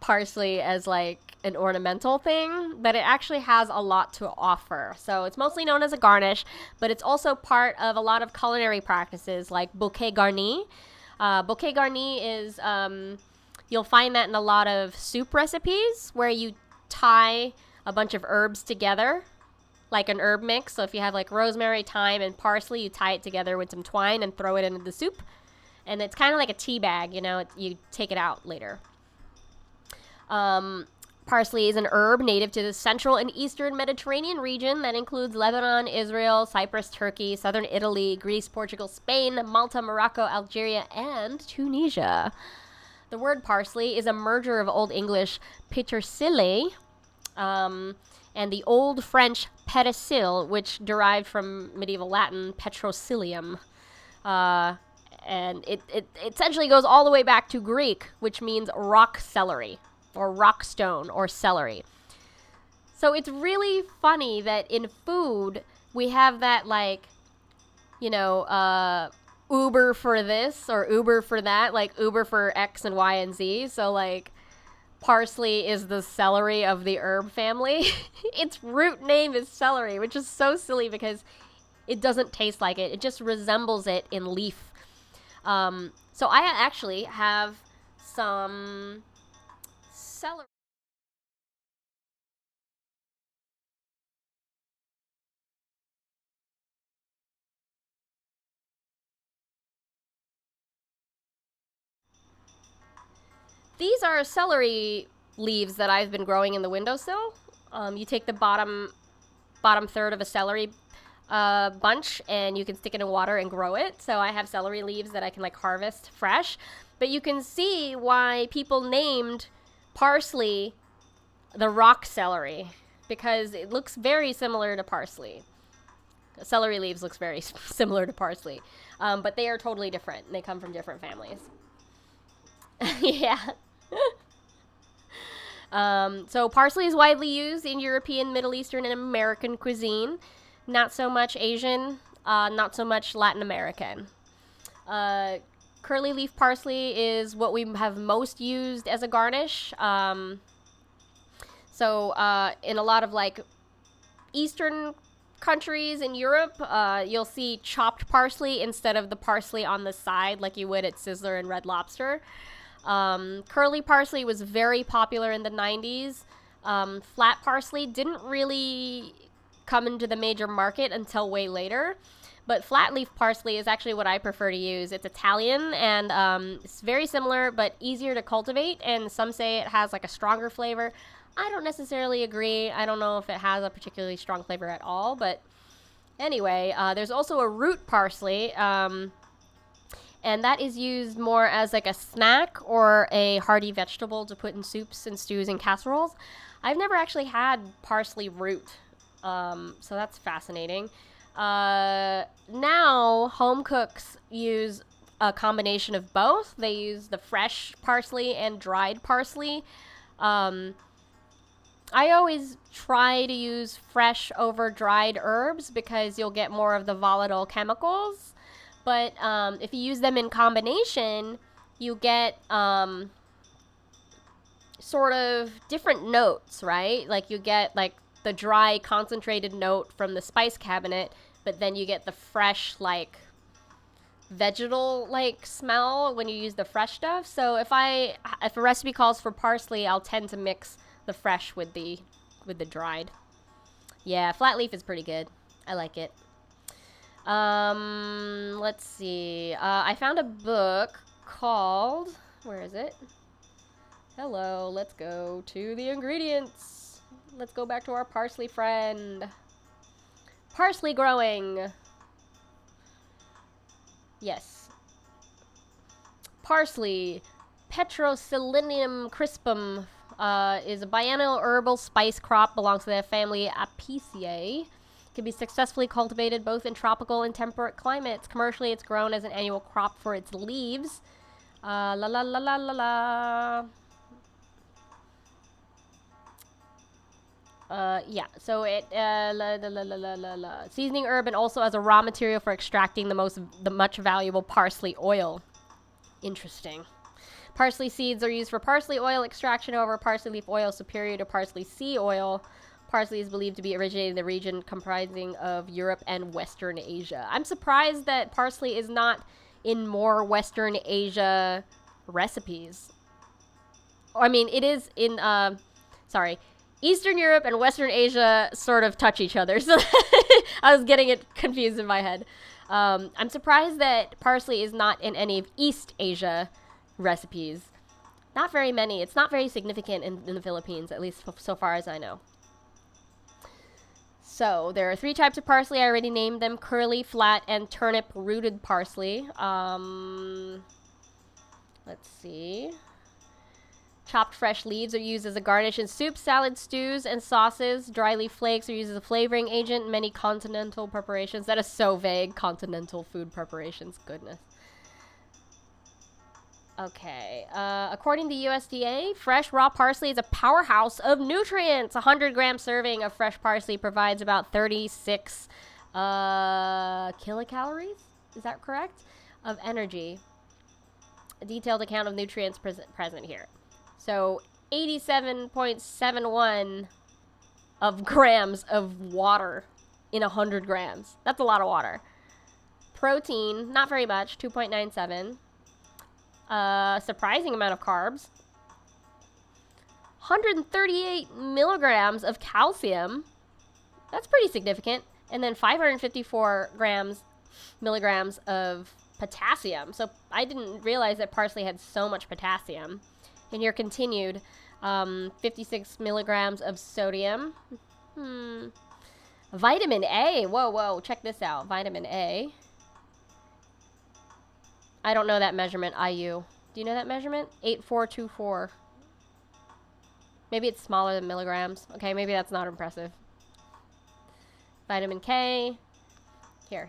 parsley as like an ornamental thing, but it actually has a lot to offer. So it's mostly known as a garnish, but it's also part of a lot of culinary practices like bouquet garni. Bouquet garni is... you'll find that in a lot of soup recipes where you tie a bunch of herbs together, like an herb mix. So if you have like rosemary, thyme, and parsley, you tie it together with some twine and throw it into the soup. And it's kind of like a tea bag, you know, you take it out later. Parsley is an herb native to the central and eastern Mediterranean region that includes Lebanon, Israel, Cyprus, Turkey, southern Italy, Greece, Portugal, Spain, Malta, Morocco, Algeria, and Tunisia. The word parsley is a merger of Old English petersilie and the Old French pericile, which derived from medieval Latin petrosilium. And it essentially goes all the way back to Greek, which means rock celery, or rock stone, or celery. So it's really funny that in food, we have that, like, you know, Uber for this or Uber for that, like Uber for X and Y and Z. So like parsley is the celery of the herb family. Its root name is celery, which is so silly because it doesn't taste like it. It just resembles it in leaf. So I actually have some celery. These are celery leaves that I've been growing in the windowsill. You take the bottom third of a celery bunch and you can stick it in water and grow it. So I have celery leaves that I can like harvest fresh. But you can see why people named parsley the rock celery, because it looks very similar to parsley. Celery leaves looks very similar to parsley, but they are totally different. They come from different families. Yeah. So parsley is widely used in European, Middle Eastern, and American cuisine. Not so much Asian, not so much Latin American. Curly leaf parsley is what we have most used as a garnish. So in a lot of like Eastern countries in Europe, you'll see chopped parsley instead of the parsley on the side like you would at Sizzler and Red Lobster. Curly parsley was very popular in the 90s. Flat parsley didn't really come into the major market until way later. But flat leaf parsley is actually what I prefer to use. It's Italian and it's very similar but easier to cultivate, and some say it has like a stronger flavor. I don't necessarily agree. I don't know if it has a particularly strong flavor at all, but Anyway, there's also a root parsley, and that is used more as like a snack or a hearty vegetable to put in soups and stews and casseroles. I've never actually had parsley root, so that's fascinating. Now, home cooks use a combination of both. They use the fresh parsley and dried parsley. I always try to use fresh over dried herbs because you'll get more of the volatile chemicals. But if you use them in combination, you get sort of different notes, right? Like you get like the dry concentrated note from the spice cabinet, but then you get the fresh like vegetal like smell when you use the fresh stuff. So if a recipe calls for parsley, I'll tend to mix the fresh with the dried. Yeah, flat leaf is pretty good. I like it. Let's see. I found a book called, where is it? Hello, let's go to the ingredients. Let's go back to our parsley friend. Parsley growing. Yes. Parsley, Petroselinum crispum, is a biennial herbal spice crop, belongs to the family Apiaceae. Can be successfully cultivated both in tropical and temperate climates. Commercially, it's grown as an annual crop for its leaves. La la la la la la. Yeah, so it, seasoning herb and also as a raw material for extracting the much valuable parsley oil. Interesting. Parsley seeds are used for parsley oil extraction over parsley leaf oil superior to parsley seed oil. Parsley is believed to be originated in the region comprising of Europe and Western Asia. I'm surprised that parsley is not in more Western Asia recipes. I mean, it is in, Eastern Europe and Western Asia sort of touch each other, so I was getting it confused in my head. I'm surprised that parsley is not in any of East Asia recipes. Not very many. It's not very significant in the Philippines, at least so far as I know. So, there are 3 types of parsley. I already named them: curly, flat, and turnip-rooted parsley. Let's see. Chopped fresh leaves are used as a garnish in soups, salads, stews, and sauces. Dry leaf flakes are used as a flavoring agent in many continental preparations. That is so vague. Continental food preparations. Goodness. Okay. According to USDA, fresh raw parsley is a powerhouse of nutrients. 100-gram serving of fresh parsley provides about 36 kilocalories. Is that correct? Of energy. A detailed account of nutrients present here. So 87.71 of grams of water in 100 grams. That's a lot of water. Protein, not very much, 2.97. Surprising amount of carbs. 138 milligrams of calcium. That's pretty significant. And then 554 milligrams of potassium. So I didn't realize that parsley had so much potassium. And here continued, 56 milligrams of sodium. Vitamin A. Whoa, check this out. Vitamin A. I don't know that measurement, IU. Do you know that measurement? 8424. Maybe it's smaller than milligrams. Okay, maybe that's not impressive. Vitamin K. Here.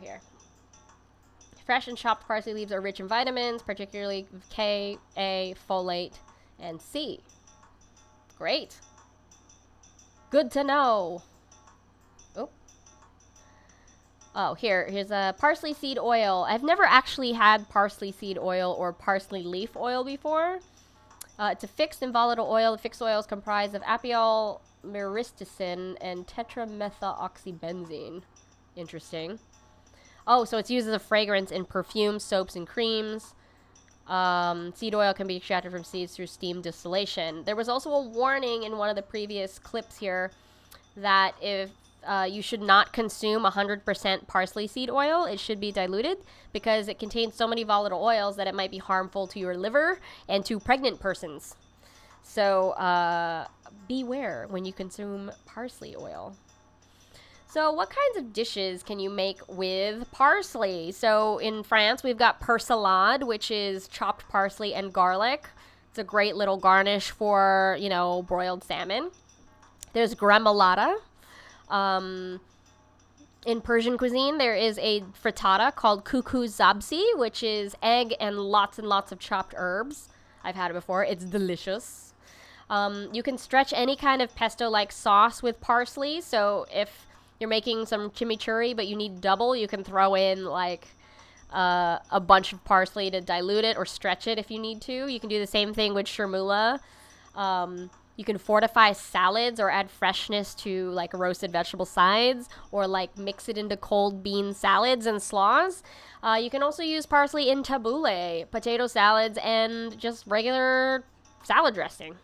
Fresh and chopped parsley leaves are rich in vitamins, particularly K, A, folate, and C. Great. Good to know. Oh, here's a parsley seed oil. I've never actually had parsley seed oil or parsley leaf oil before. It's a fixed and volatile oil. The fixed oil is comprised of apiol, myristicin, and tetramethyloxybenzene. Interesting. Oh, so it's used as a fragrance in perfumes, soaps, and creams. Seed oil can be extracted from seeds through steam distillation. There was also a warning in one of the previous clips here that if you should not consume 100% parsley seed oil. It should be diluted because it contains so many volatile oils that it might be harmful to your liver and to pregnant persons. So beware when you consume parsley oil. So what kinds of dishes can you make with parsley? So in France, we've got persillade, which is chopped parsley and garlic. It's a great little garnish for, broiled salmon. There's gremolata. In Persian cuisine, there is a frittata called kuku zabzi, which is egg and lots of chopped herbs. I've had it before. It's delicious. You can stretch any kind of pesto-like sauce with parsley. So if you're making some chimichurri, but you need double, you can throw in a bunch of parsley to dilute it or stretch it if you need to. You can do the same thing with chermoula. You can fortify salads or add freshness to roasted vegetable sides, or mix it into cold bean salads and slaws. You can also use parsley in tabbouleh, potato salads, and just regular salad dressing.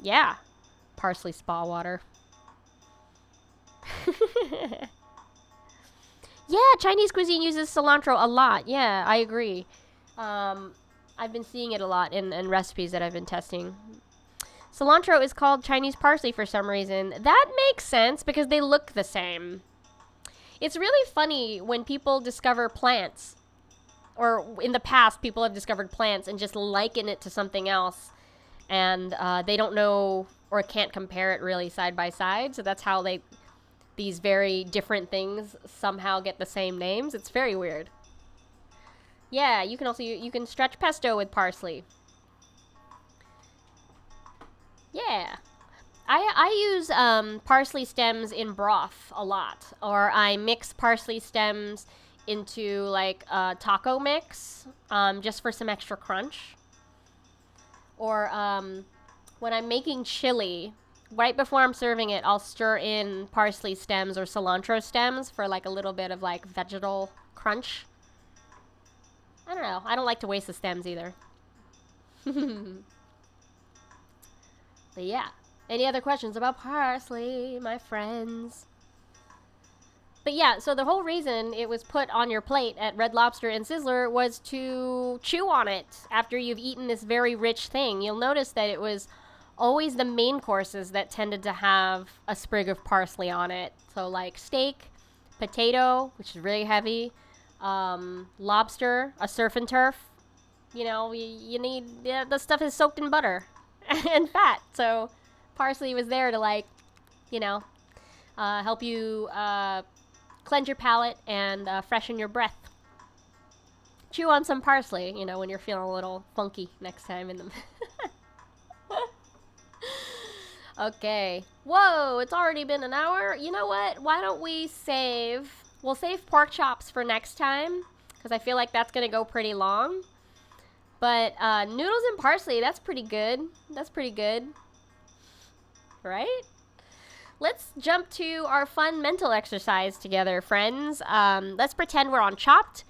Yeah, parsley spa water. Yeah, Chinese cuisine uses cilantro a lot. Yeah, I agree. I've been seeing it a lot in recipes that I've been testing. Cilantro is called Chinese parsley for some reason. That makes sense because they look the same. It's really funny when people discover plants, or in the past, people have discovered plants and just liken it to something else, and they don't know or can't compare it really side by side. So that's how these very different things somehow get the same names. It's very weird. Yeah, you can stretch pesto with parsley. Yeah. I use parsley stems in broth a lot, or I mix parsley stems into a taco mix just for some extra crunch. Or when I'm making chili, right before I'm serving it, I'll stir in parsley stems or cilantro stems for a little bit of vegetal crunch. I don't know. I don't like to waste the stems either. But yeah. Any other questions about parsley, my friends? But yeah, so the whole reason it was put on your plate at Red Lobster and Sizzler was to chew on it after you've eaten this very rich thing. You'll notice that it was always the main courses that tended to have a sprig of parsley on it. So steak, potato, which is really heavy, lobster, a surf and turf. You need, the stuff is soaked in butter and fat. So parsley was there to help you cleanse your palate and freshen your breath. Chew on some parsley, when you're feeling a little funky next time in the... Okay. Whoa, it's already been an hour. You know what? Why don't we we'll save pork chops for next time, because I feel like that's going to go pretty long. But noodles and parsley, that's pretty good. That's pretty good. Right? Let's jump to our fun mental exercise together, friends. Let's pretend we're on Chopped.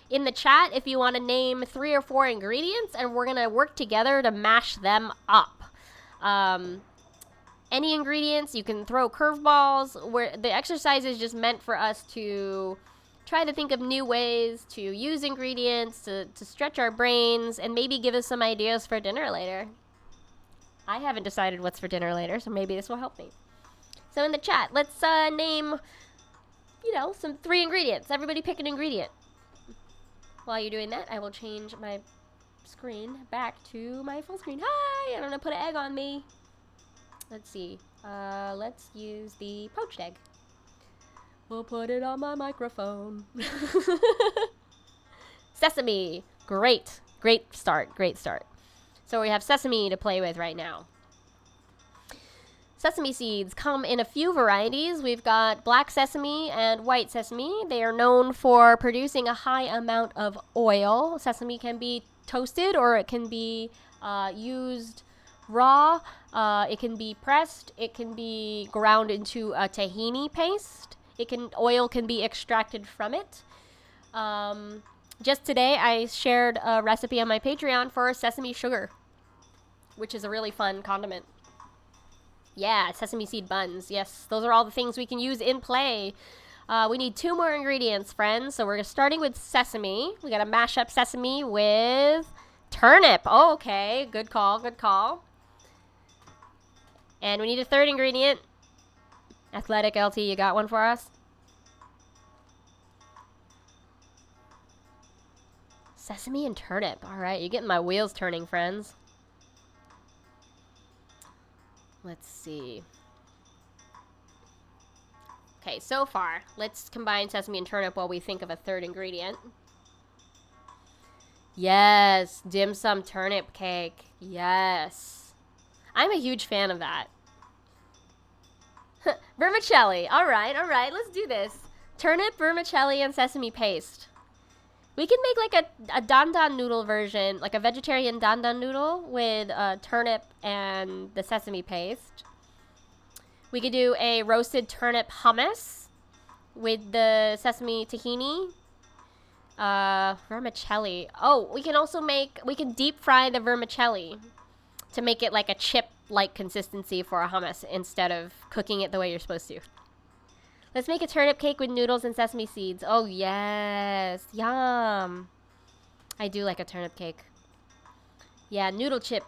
In the chat, if you want to name 3 or 4 ingredients, and we're going to work together to mash them up. Any ingredients, you can throw curveballs. Where the exercise is just meant for us to try to think of new ways to use ingredients, to stretch our brains, and maybe give us some ideas for dinner later. I haven't decided what's for dinner later, so maybe this will help me. So in the chat, let's name, some 3 ingredients. Everybody pick an ingredient. While you're doing that, I will change my screen back to my full screen. Hi! I'm going to put an egg on me. Let's see. Let's use the poached egg. We'll put it on my microphone. Sesame. Great. Great start. Great start. So we have sesame to play with right now. Sesame seeds come in a few varieties. We've got black sesame and white sesame. They are known for producing a high amount of oil. Sesame can be toasted, or it can be used raw. It can be pressed. It can be ground into a tahini paste. Oil can be extracted from it. Just today, I shared a recipe on my Patreon for sesame sugar, which is a really fun condiment. Yeah, sesame seed buns. Yes, those are all the things we can use in play. We need 2 more ingredients, friends. So we're starting with sesame. We gotta mash up sesame with turnip. Oh, okay, good call, good call. And we need a 3rd ingredient. Athletic LT, you got one for us? Sesame and turnip. All right, you're getting my wheels turning, friends. Let's see. Okay, so far, let's combine sesame and turnip while we think of a third ingredient. Yes, dim sum turnip cake. Yes. I'm a huge fan of that. Vermicelli. All right, let's do this. Turnip, vermicelli, and sesame paste. We can make like a dan dan noodle version, like a vegetarian dan dan noodle with turnip and the sesame paste. We could do a roasted turnip hummus with the sesame tahini. Vermicelli. Oh, we can deep fry the vermicelli to make it like a chip-like consistency for a hummus instead of cooking it the way you're supposed to. Let's make a turnip cake with noodles and sesame seeds. Oh, yes. Yum. I do like a turnip cake. Yeah, noodle chip.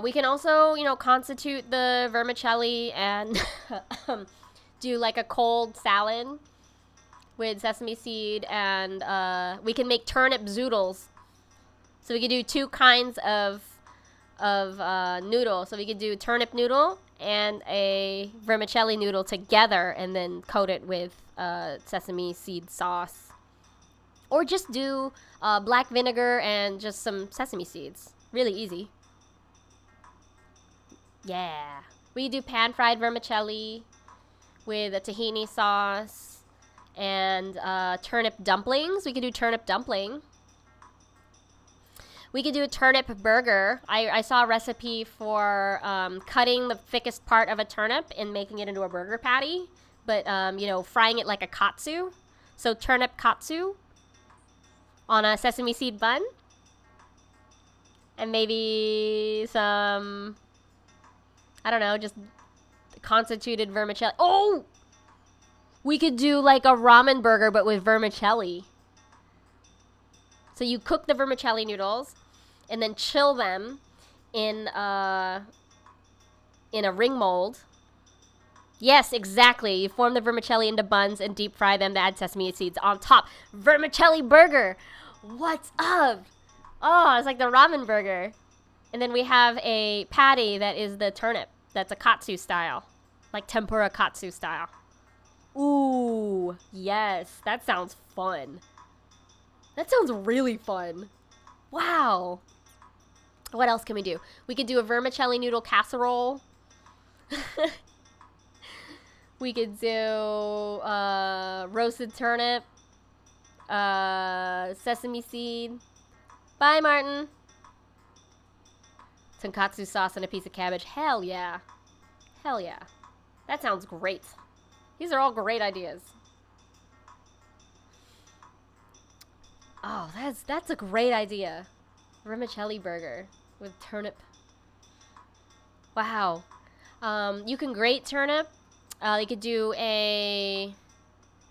We can also, constitute the vermicelli and do like a cold salad with sesame seed, and we can make turnip zoodles. So we could do two kinds of noodle. So we could do turnip noodle and a vermicelli noodle together, and then coat it with sesame seed sauce. Or just do black vinegar and just some sesame seeds. Really easy. Yeah. We do pan-fried vermicelli with a tahini sauce and turnip dumplings. We could do turnip dumpling. We could do a turnip burger. I saw a recipe for cutting the thickest part of a turnip and making it into a burger patty, but, frying it like a katsu. So turnip katsu on a sesame seed bun. And maybe some, I don't know, just constituted vermicelli. Oh! We could do like a ramen burger, but with vermicelli. So you cook the vermicelli noodles and then chill them in a ring mold. Yes, exactly. You form the vermicelli into buns and deep fry them to add sesame seeds on top. Vermicelli burger! What's up? Oh, it's like the ramen burger. And then we have a patty that is the turnip. That's a katsu style. Like tempura katsu style. Ooh, yes. That sounds fun. That sounds really fun. Wow. What else can we do? We could do a vermicelli noodle casserole. We could do roasted turnip, sesame seed. Bye, Martin. Tonkatsu sauce and a piece of cabbage. Hell yeah. Hell yeah. That sounds great. These are all great ideas. Oh, that's a great idea. Vermicelli burger with turnip. Wow. You can grate turnip. You could do a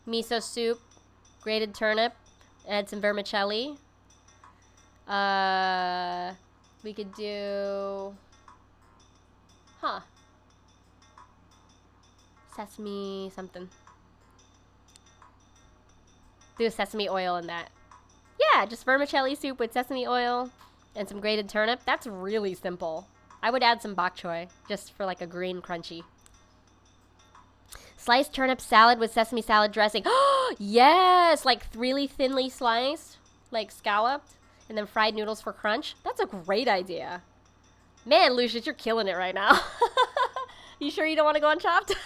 miso soup, grated turnip, add some vermicelli. We could do, sesame something. Do sesame oil in that. Yeah, just vermicelli soup with sesame oil and some grated turnip. That's really simple. I would add some bok choy just for like a green crunchy. Sliced turnip salad with sesame salad dressing. Yes, like really thinly sliced, like scalloped, and then fried noodles for crunch. That's a great idea. Man, Lucius, you're killing it right now. You sure you don't want to go on Chopped?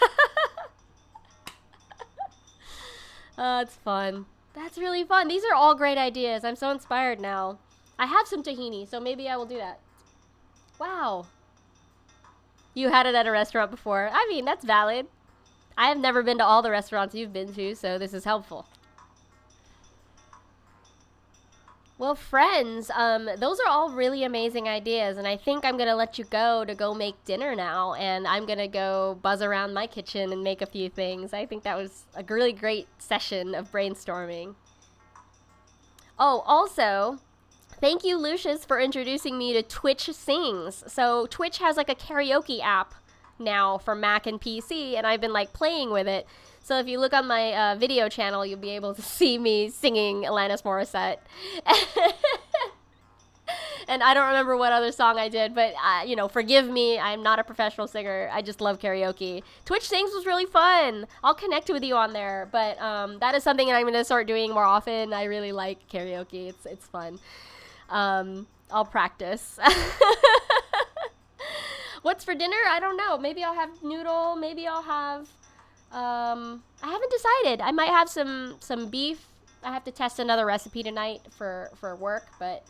It's fun. That's really fun. These are all great ideas. I'm so inspired now. I have some tahini, so maybe I will do that. Wow. You had it at a restaurant before. I mean, that's valid. I have never been to all the restaurants you've been to, so this is helpful. Well, friends, those are all really amazing ideas, and I think I'm going to let you go to go make dinner now, and I'm going to go buzz around my kitchen and make a few things. I think that was a really great session of brainstorming. Oh, also, thank you, Lucius, for introducing me to Twitch Sings. So Twitch has like a karaoke app now for Mac and PC, and I've been like playing with it. So if you look on my video channel, you'll be able to see me singing Alanis Morissette. And I don't remember what other song I did, but, forgive me. I'm not a professional singer. I just love karaoke. Twitch Sings was really fun. I'll connect with you on there, but that is something that I'm going to start doing more often. I really like karaoke. It's fun. I'll practice. What's for dinner? I don't know. Maybe I'll have noodle. Maybe I'll have... I haven't decided. I might have some beef. I have to test another recipe tonight for work, but...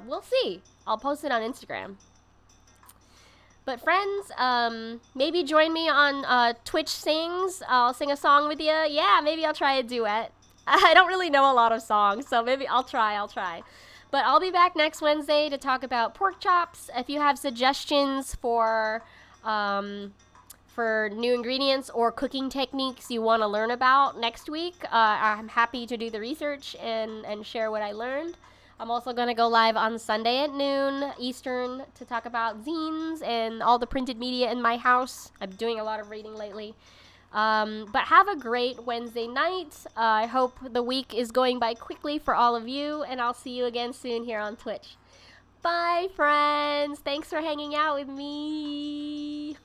we'll see. I'll post it on Instagram. But friends, maybe join me on Twitch Sings. I'll sing a song with you. Yeah, maybe I'll try a duet. I don't really know a lot of songs, so maybe I'll try. But I'll be back next Wednesday to talk about pork chops. If you have suggestions for new ingredients or cooking techniques you want to learn about next week, I'm happy to do the research and share what I learned. I'm also going to go live on Sunday at noon Eastern to talk about zines and all the printed media in my house. I'm doing a lot of reading lately. But have a great Wednesday night. I hope the week is going by quickly for all of you, and I'll see you again soon here on Twitch. Bye, friends. Thanks for hanging out with me.